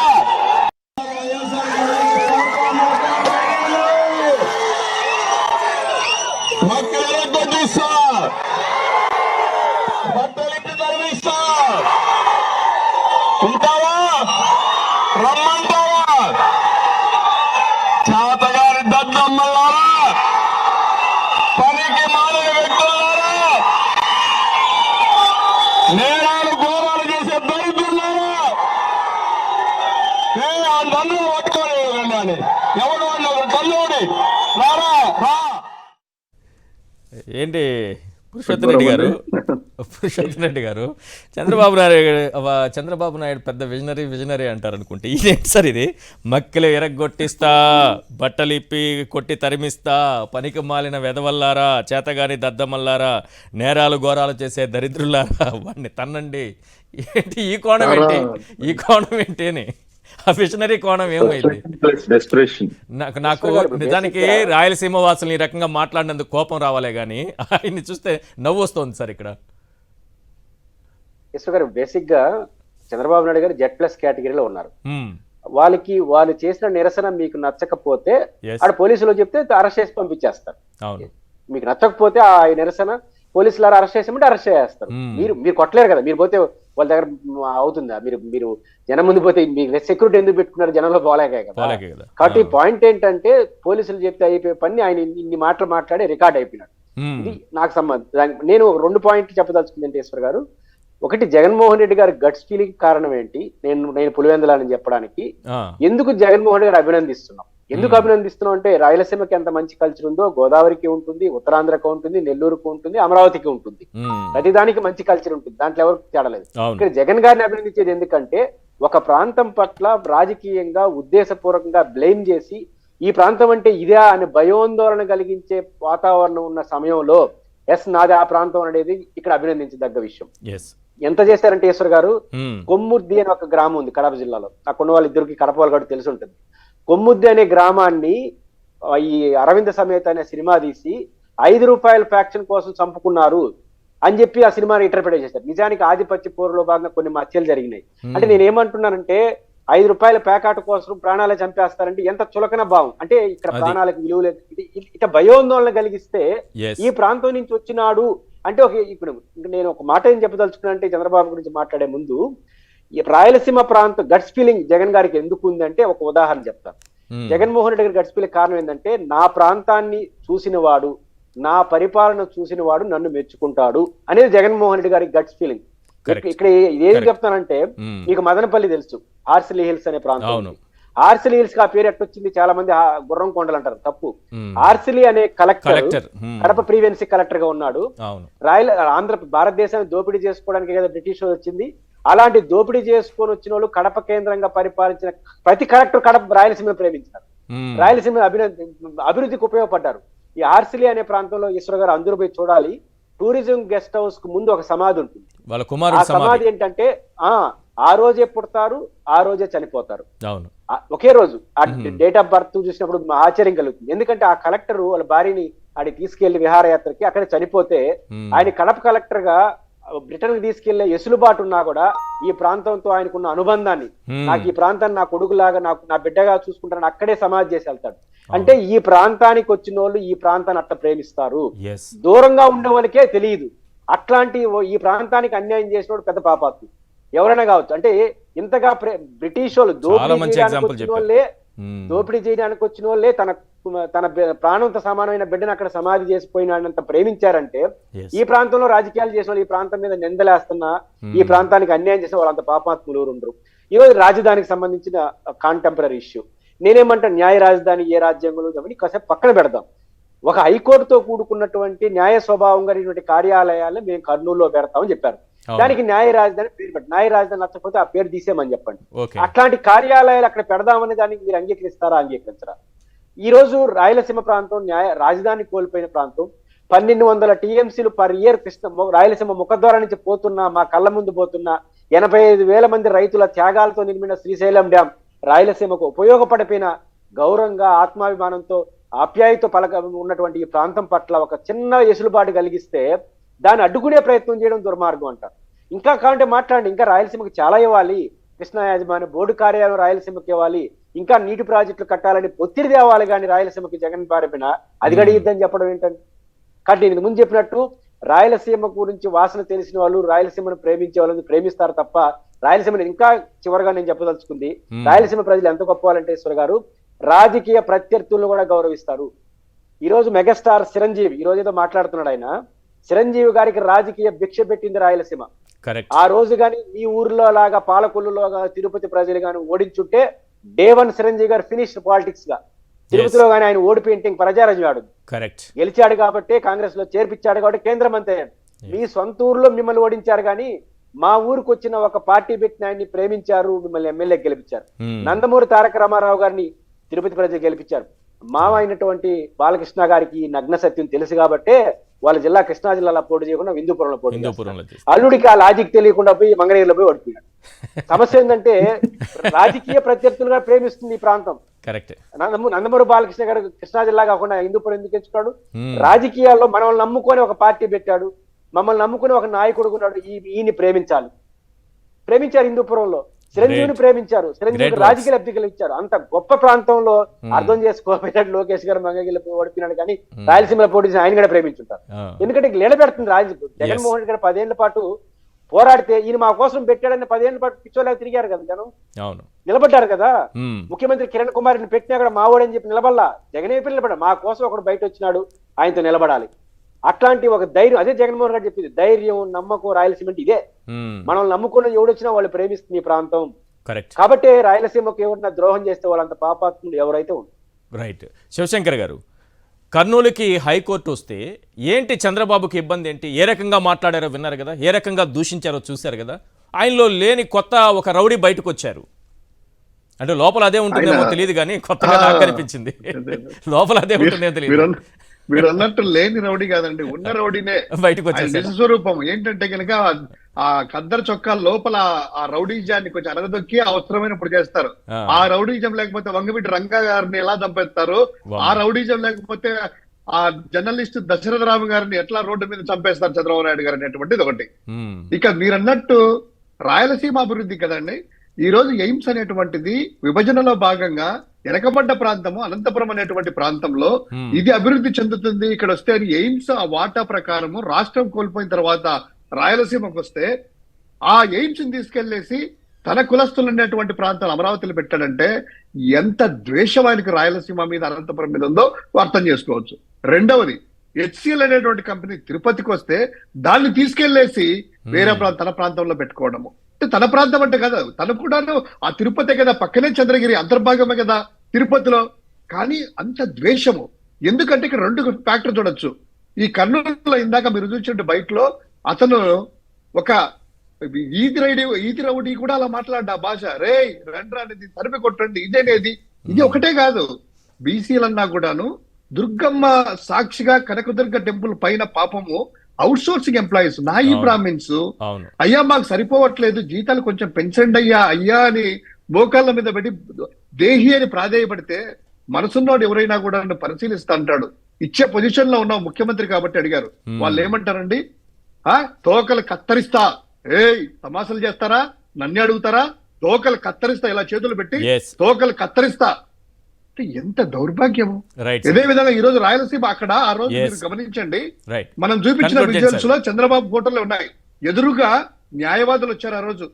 బట్టలిప్పి తరిమిస్తా ఉంటావా రమ్మంటావా చేతగారి దద్దమ్మలారా పనికి మాలిన వ్యక్తులారా నేరాలు ఘోరాలు చేసే దరిద్రులారా అందరూ పట్టుకోలేదండి అని ఎవడు వాళ్ళు తల్లుడి రారా రా. ఏంటి పురుషోత్తమ రెడ్డి గారు చంద్రబాబు నాయుడు పెద్ద విజనరీ అంటారు అనుకుంటే ఇదేంటి సార్ ఇది? మక్కలు ఎరగొట్టిస్తా, బట్టలు ఇప్పి కొట్టి తరిమిస్తా, పనికి మాలిన వెదవల్లారా, చేతగాని దద్దమల్లారా, నేరాలు ఘోరాలు చేసే దరిద్రులారా, వాడిని తన్నండి. ఏంటి ఈ కోణం ఏంటి అని ఆ విజనరీ కోణం ఏమైంది? నాకు నిజానికి రాయలసీమ వాసులు ఈ రకంగా మాట్లాడినందుకు కోపం రావాలే గానీ ఆయన్ని చూస్తే నవ్వు వస్తుంది సార్ ఇక్కడ. ఈశ్వర్ గారు, బేసిక్ గా చంద్రబాబు నాయుడు గారు Z+ కేటగిరీలో ఉన్నారు. వాళ్ళు చేసిన నిరసన మీకు నచ్చకపోతే ఆడ పోలీసులు చెప్తే అరెస్ట్ చేసి పంపించేస్తారు. మీకు నచ్చకపోతే ఆ నిరసన పోలీసులు అరెస్ట్ చేసామంటే అరెస్ట్ చేస్తారు. మీరు కొట్టలేరు కదా, మీరు పోతే వాళ్ళ దగ్గర అవుతుందా? మీరు జనం ముందు పోతే మీకు సెక్యూరిటీ ఎందుకు పెట్టుకున్నారు? జనంలో పోలేకే కదా. కాబట్టి పాయింట్ ఏంటంటే పోలీసులు చెప్తే అయిపోయే పని ఆయన ఇన్ని మాటలు మాట్లాడి రికార్డ్ అయిపోయినాడు. ఇది నాకు సంబంధం. నేను 2 పాయింట్లు చెప్పదలుచుకుంది ఈశ్వర్ గారు. ఒకటి, జగన్మోహన్ రెడ్డి గారి గట్స్ ఫీలింగ్ కారణం ఏంటి? నేను పులివెందులని చెప్పడానికి ఎందుకు జగన్మోహన్ రెడ్డి గారు అభినందిస్తున్నాం. ఎందుకు అభినందిస్తున్నాం అంటే రాయలసీమకి ఎంత మంచి కల్చర్ ఉందో గోదావరికి ఉంటుంది, ఉత్తరాంధ్రకు ఉంటుంది, నెల్లూరుకు ఉంటుంది, అమరావతికి ఉంటుంది. ప్రతిదానికి మంచి కల్చర్ ఉంటుంది, దాంట్లో ఎవరికి తేడలేదు. ఇక్కడ జగన్ గారిని అభినందించేది ఎందుకంటే ఒక ప్రాంతం పట్ల రాజకీయంగా ఉద్దేశపూర్వకంగా బ్లేమ్ చేసి ఈ ప్రాంతం అంటే ఇదే అని భయోందోళన కలిగించే వాతావరణం ఉన్న సమయంలో నాది ఆ ప్రాంతం అనేది ఇక్కడ అభినందించదగ్గ విషయం. ఎంత చేశారంటే ఈశ్వర్ గారు, కొమ్ముద్ది అని ఒక గ్రామం ఉంది కడప జిల్లాలో. నాకున్న వాళ్ళిద్దరికి కడప వాళ్ళు కూడా తెలిసి ఉంటుంది. కొమ్ముద్ది అనే గ్రామాన్ని ఈ అరవింద సమేత అనే సినిమా తీసి ₹5 ఫ్యాక్షన్ కోసం చంపుకున్నారు అని చెప్పి ఆ సినిమాని ఇంటర్ప్రిట్ చేశారు. నిజానికి ఆధిపత్య పోరులో భాగంగా కొన్ని హత్యలు జరిగినాయి. అంటే నేనేమంటున్నానంటే ₹5 పేకాట కోసం ప్రాణాలే చంపేస్తారంటే ఎంత చులకన భావం. అంటే ఇక్కడ ప్రాణాలకు విలువ లేదు. ఇక భయోందోళన కలిగిస్తే ఈ ప్రాంతం నుంచి వచ్చినాడు అంటే ఇప్పుడు నేను ఒక మాట ఏం చెప్పదలుచుకున్నా అంటే చంద్రబాబు గురించి మాట్లాడే ముందు రాయలసీమ ప్రాంతం గట్స్ ఫీలింగ్ జగన్ గారికి ఎందుకు ఉందంటే ఒక ఉదాహరణ చెప్తాను. జగన్మోహన్ రెడ్డి గారి గట్స్ ఫీలింగ్ కారణం ఏంటంటే నా ప్రాంతాన్ని చూసిన వాడు, నా పరిపాలన చూసిన వాడు నన్ను మెచ్చుకుంటాడు అనేది జగన్మోహన్ రెడ్డి గారి గట్స్ ఫీలింగ్. ఇక్కడ ఏం చెప్తానంటే మీకు మదనపల్లి తెలుసు, ఆర్సిలీ హిల్స్ అనే ప్రాంతం. ఆర్సిలీ హిల్స్ కి ఆ పేరు ఎట్టొచ్చింది? చాలా మంది గుర్రం కొండలు అంటారు, తప్పు. ఆర్సిలీ అనే కలెక్టర్ కడప ప్రీవెన్సీ కలెక్టర్ గా ఉన్నాడు. భారతదేశాన్ని దోపిడీ చేసుకోవడానికి కదా బ్రిటిష్ వచ్చింది. అలాంటి దోపిడీ చేసుకొని వచ్చిన వాళ్ళు కడప కేంద్రంగా పరిపాలించిన ప్రతి కలెక్టర్ రాయలసీమను ప్రేమించారు, రాయలసీమ అభివృద్ధికి ఉపయోగపడ్డారు. ఈ ఆర్సిలీ అనే ప్రాంతంలో ఈశ్వర్ గారు అందరూ పోయి చూడాలి. టూరిజం గెస్ట్ హౌస్ కు ముందు ఒక సమాధి ఉంటుంది. ఆ సమాధి ఏంటంటే ఆ రోజే పుడతారు, ఆ రోజే చనిపోతారు, ఒకే రోజు. ఆ డేట్ ఆఫ్ బర్త్ చూసినప్పుడు ఆశ్చర్యం కలుగుతుంది. ఎందుకంటే ఆ కలెక్టర్ వాళ్ళ భార్యని ఆడి తీసుకెళ్లి విహారయాత్రకి అక్కడ చనిపోతే ఆయన కడప కలెక్టర్ గా బ్రిటన్ కి తీసుకెళ్లే ఎసులుబాటు ఉన్నా కూడా ఈ ప్రాంతంతో ఆయనకున్న అనుబంధాన్ని, నాకు ఈ ప్రాంతాన్ని నా కొడుకులాగా నా బిడ్డగా చూసుకుంటారని అక్కడే సమాధి చేసి వెళ్తాడు. అంటే ఈ ప్రాంతానికి వచ్చిన వాళ్ళు ఈ ప్రాంతాన్ని అట్లా ప్రేమిస్తారు. దూరంగా ఉండే వాళ్ళకే తెలియదు. అట్లాంటి ఈ ప్రాంతానికి అన్యాయం చేసిన పెద్ద పాపాత్మ ఎవరైనా కావచ్చు. అంటే ఇంతగా బ్రిటిష్ వాళ్ళు దోపిడీ వాళ్ళే దోపిడీ చేయడానికి వచ్చిన వాళ్ళే తన ప్రాణంతో సమానమైన బిడ్డను అక్కడ సమాధి చేసిపోయినంత ప్రేమించారంటే Yes. ఈ ప్రాంతంలో రాజకీయాలు చేసిన వాళ్ళు, ఈ ప్రాంతం మీద నిందలేస్తున్నా, ఈ ప్రాంతానికి అన్యాయం చేసిన వాళ్ళంత పాపాత్ములు ఎవరు ఉండరు. ఈరోజు రాజధానికి సంబంధించిన కాంటెంపరీ ఇష్యూ, నేనేమంటా, న్యాయ రాజధాని ఏ రాజ్యాంగంలో అవన్నీ కాసేపు పక్కన పెడదాం. ఒక హైకోర్టుతో కూడుకున్నటువంటి న్యాయ స్వభావం కలిగినటువంటి కార్యాలయాలను మేము కర్నూలులో పెడతామని చెప్పారు. దానికి న్యాయ రాజధాని పేరు పెట్టి, న్యాయ రాజధాని నచ్చకపోతే ఆ పేరు తీసేయమని చెప్పండి. Okay. అట్లాంటి కార్యాలయాలు అక్కడ పెడదామని దానికి మీరు అంగీకరిస్తారా, అంగీకరించరా? ఈ రోజు రాయలసీమ ప్రాంతం రాజధాని కోల్పోయిన ప్రాంతం. 1200 టీఎంసీలు పర్ ఇయర్ రాయలసీమ ముఖద్వారం నుంచి పోతున్నా, మా కళ్ళ ముందు పోతున్నా 85,000 మంది రైతుల త్యాగాలతో నిర్మిన శ్రీశైలం డ్యాం రాయలసీమకు ఉపయోగపడిపోయిన, గౌరవంగా ఆత్మాభిమానంతో ఆప్యాయతో ఉన్నటువంటి ఈ ప్రాంతం పట్ల ఒక చిన్న ఎసులుబాటు కలిగిస్తే దాన్ని అడ్డుకునే ప్రయత్నం చేయడం దుర్మార్గం అంటారు. ఇంకా కాంటే మాట్లాడండి, ఇంకా రాయలసీమకు చాలా ఇవ్వాలి, కృష్ణా యాజమాన్య బోర్డు కార్యాలయం రాయలసీమకు ఇవ్వాలి, ఇంకా నీటి ప్రాజెక్టులు కట్టాలని ఒత్తిడి తేవాలి, కానీ రాయలసీమకి జగన్ పారిపోయిన అది గడిగిద్దని చెప్పడం ఏంటంటే. కాబట్టి నేను ముందు చెప్పినట్టు రాయలసీమ గురించి వాసన తెలిసిన వాళ్ళు రాయలసీమను ప్రేమించే వాళ్ళని ప్రేమిస్తారు తప్ప, రాయలసీమని ఇంకా చివరిగా నేను చెప్పదలుచుకుంది, రాయలసీమ ప్రజలు ఎంత గొప్ప వాళ్ళంటే ఈశ్వర్ గారు, రాజకీయ ప్రత్యర్థులను కూడా గౌరవిస్తారు. ఈ రోజు మెగాస్టార్ చిరంజీవి ఈ రోజు ఏదో మాట్లాడుతున్నాడు, ఆయన చిరంజీవి గారికి రాజకీయ భిక్ష పెట్టింది రాయలసీమ. ఆ రోజు గాని ఈ ఊర్లో లాగా పాలకొల్లులో తిరుపతి ప్రజలు గాని ఓడించుంటే డే 1 చిరంజీవి గారు ఫినిష్ పాలిటిక్స్ గా. తిరుపతిలో గానీ ఆయన ఓడిపోయింటే ప్రజారాజ్యం ఆడు, గెలిచాడు కాబట్టి కాంగ్రెస్ లో చేర్పించాడు కాబట్టి కేంద్ర మంత్రి అయ్యాడు. మీ సొంత ఊర్లో మిమ్మల్ని ఓడించారు కానీ మా ఊరికి వచ్చిన ఒక పార్టీ పెట్టిన ఆయన్ని ప్రేమించారు, మిమ్మల్ని ఎమ్మెల్యే గెలిపించారు. నందమూరి తారక రామారావు గారిని తిరుపతి ప్రజలు గెలిపించారు. మామ అయినటువంటి బాలకృష్ణ గారికి నగ్న సత్యం తెలుసు కాబట్టే వాళ్ళ జిల్లా కృష్ణా జిల్లాలో పోటీ చేయకుండా విందుపురంలో పోటీ చేస్తారు. అల్లుడికి ఆ లాజిక్ తెలియకుండా పోయి మంగళగిరిలో పోయి ఓడిపోయాడు. సమస్య ఏంటంటే రాజకీయ ప్రత్యర్థులుగా ప్రేమిస్తుంది ఈ ప్రాంతం. నందమూరి బాలకృష్ణ గారు కృష్ణా జిల్లా కాకుండా హిందూపురం ఎందుకు ఎంచుకున్నాడు? రాజకీయాల్లో మనల్ని నమ్ముకొని ఒక పార్టీ పెట్టాడు, మమ్మల్ని నమ్ముకుని ఒక నాయకుడు ఉన్నాడు, ఈయన్ని ప్రేమించారు హిందూపురంలో. చిరంజీవిని ప్రేమించారు, చిరంజీవికి రాజకీయ లబ్ధి కలిగించారు. అంత గొప్ప ప్రాంతంలో అర్థం చేసుకోకపోయినట్టు లోకేష్ గారు మంగళగిరిలో ఓడిపోయినాడు, కానీ రాయలసీమలో పోటీ చేసి ఆయన కూడా ప్రేమించుంటారు. ఎందుకంటే నిలబెడుతుంది రాజకీయం. జగన్మోహన్ రెడ్డి గారు 10 ఏళ్ల పాటు పోరాడితే ఈయన మా కోసం పెట్టాడని 10 ఏళ్ల పాటు పిచ్చోలేక తిరిగారు కదా జనం, నిలబడ్డారు కదా. ముఖ్యమంత్రి కిరణ్ కుమార్ ని పెట్టినా కూడా మావోడని చెప్పి నిలబడలా, జగన్ వైపు నిలబడ్డాడు. మా కోసం ఒకడు బయట వచ్చినాడు, ఆయనతో నిలబడాలి. అట్లాంటి ఒక ధైర్యం, అదే జగన్మోహన్ రెడ్డి చెప్పింది, ధైర్యం నమ్మకం రాయలసీమ అంటే ఇదే. మనల్ని నమ్ముకున్న ఎవడొచ్చినా వాళ్ళు ప్రేమిస్తుంది ఈ ప్రాంతం. కాబట్టి రాయలసీమకు ఎవరైనా ద్రోహం చేస్తే వాళ్ళంత పాపాత్ములు ఎవరైతే ఉంటారు. రైట్. శివశంకర్ గారు, కర్నూలుకి హైకోర్టు వస్తే ఏంటి చంద్రబాబుకి ఇబ్బంది ఏంటి? ఏ రకంగా మాట్లాడారో విన్నారు కదా, ఏ రకంగా దూషించారో చూశారు కదా. ఆయనలో లేని కొత్త ఒక రౌడీ బయటకు వచ్చారు. అంటే లోపల అదే ఉంటుందేమో తెలియదు కానీ కొత్తగా నాకు అనిపించింది, లోపల అదే ఉంటుందేమో తెలియదు. మీరు అన్నట్టు లేని రౌడీ కాదండి, ఉన్న రౌడీనే బయటకు వచ్చే స్వరూపం. ఏంటంటే కనుక ఆ ఖద్దరు చొక్కా లోపల ఆ రౌడీజాన్ని కొంచెం అనగదొక్కి అవసరమైనప్పుడు చేస్తారు. ఆ రౌడీజం లేకపోతే వంగవీటి రంగా గారిని ఎలా చంపేస్తారు, ఆ రౌడీజం లేకపోతే ఆ జర్నలిస్ట్ దశరథరావు గారిని ఎట్లా రోడ్డు మీద చంపేస్తారు చంద్రబాబు నాయుడు గారు అనేటువంటిది ఒకటి. ఇక మీరు అన్నట్టు రాయలసీమ అభివృద్ధి కదండి. ఈ రోజు ఎయిమ్స్ అనేటువంటిది విభజనలో భాగంగా వెనకబడ్డ ప్రాంతము అనంతపురం అనేటువంటి ప్రాంతంలో ఇది అభివృద్ధి చెందుతుంది. ఇక్కడ వస్తే ఎయిమ్స్ ఆ వాటా ప్రకారము రాష్ట్రం కోల్పోయిన తర్వాత రాయలసీమకు వస్తే ఆ ఎయిమ్స్ ని తీసుకెళ్లేసి తన కులస్తులు ఉండేటువంటి ప్రాంతాలు అమరావతిలో పెట్టాడంటే ఎంత ద్వేషం ఆయనకు రాయలసీమ మీద అనంతపురం మీద ఉందో అర్థం చేసుకోవచ్చు. రెండవది, హెచ్సిఎల్ అనేటువంటి కంపెనీ తిరుపతికి వస్తే దాన్ని తీసుకెళ్లేసి వేరే తన ప్రాంతంలో పెట్టుకోవడము. తన ప్రాంతం అంటే కదా, తను కూడాను ఆ తిరుపతి కదా, పక్కనే చంద్రగిరి అంతర్భాగమే కదా తిరుపతిలో. కానీ అంత ద్వేషము ఎందుకంటే ఇక్కడ 2 ఫ్యాక్టర్ చూడొచ్చు. ఈ కర్నూలులో ఇందాక మీరు చూసినట్టు బయటలో అతను ఒక ఈది రౌడీ కూడా అలా మాట్లాడ్డా భాష, రే రండ్రా అనేది తరిమి కొట్టండి ఇదేనేది. ఇది ఒకటే కాదు, బీసీలన్నా కూడాను దుర్గమ్మ సాక్షిగా కనకదుర్గ టెంపుల్ పైన పాపము అవుట్ సోర్సింగ్ ఎంప్లాయీస్, నాయి బ్రాహ్మిన్స్, అయ్యా మాకు సరిపోవట్లేదు జీతాలు కొంచెం పెంచండి అయ్యా అని మోకాళ్ళ మీద పెట్టి దేహి అని ప్రాధేయపడితే మనసున్నోడు ఎవరైనా కూడా పరిశీలిస్తా అంటాడు. ఇచ్చే పొజిషన్ లో ఉన్న ముఖ్యమంత్రి కాబట్టి అడిగారు. వాళ్ళు ఏమంటారండి, తోకలు కత్తరిస్తా, తమాషలు చేస్తారా, నన్ను అడుగుతారా, తోకలు కత్తరిస్తా, ఇలా చేతులు పెట్టి తోకలు కత్తరిస్తా. ఎంత దౌర్భాగ్యము. ఇదే విధంగా ఈ రోజు రాయలసీమ అక్కడ ఆ రోజు మీరు గమనించండి, మనం చూపించిన విజువల్స్ లో చంద్రబాబు ఫోటోలు ఉన్నాయి. ఎదురుగా న్యాయవాదులు వచ్చారు ఆ రోజు.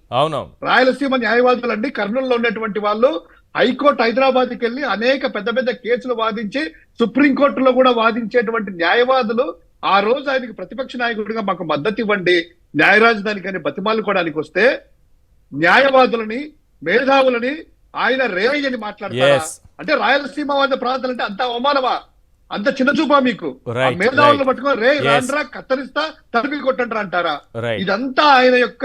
రాయలసీమ న్యాయవాదులు అండి, కర్నూలులో ఉన్నటువంటి వాళ్ళు హైకోర్టు హైదరాబాద్కి వెళ్ళి అనేక పెద్ద పెద్ద కేసులు వాదించి సుప్రీంకోర్టులో కూడా వాదించేటువంటి న్యాయవాదులు ఆ రోజు ఆయనకి ప్రతిపక్ష నాయకుడిగా మాకు మద్దతు ఇవ్వండి న్యాయ రాజధానికని బతిమాలుకోవడానికి వస్తే న్యాయవాదులని మేధావులని ఆయన రేయ్ అని మాట్లాడతారా? Yes. అంటే రాయలసీమ వాద ప్రాంతాలు అంటే అంత అవమానమా, అంత చిన్న చూపా మీకు? Right, మేధావులను right. పట్టుకొని రే Yes. రాండ్రా కత్తరిస్తా తరిమి కొట్టండి అంటారా? Right. ఇదంతా ఆయన యొక్క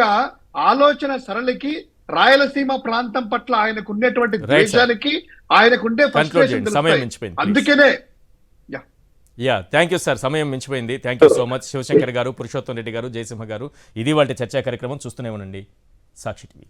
ఆలోచన సరళికి, రాయలసీమ ప్రాంతం పట్ల ఆయనకు ఉండేటువంటి Right, sir. ద్వేషానికి, ఆయనకుండే Conclude frustration చేయండి. సమయం తెలుస్తాయి. మించిపోయింది, please. అందుకనే యా థ్యాంక్ యూ సార్, సమయం మించిపోయింది. Thank you so much Shivashankar garu, Purushottam Reddy గారు, జయసింహ గారు. ఇది వాళ్ళ చర్చా కార్యక్రమం. చూస్తూనే ఉండండి సాక్షి టీవీ.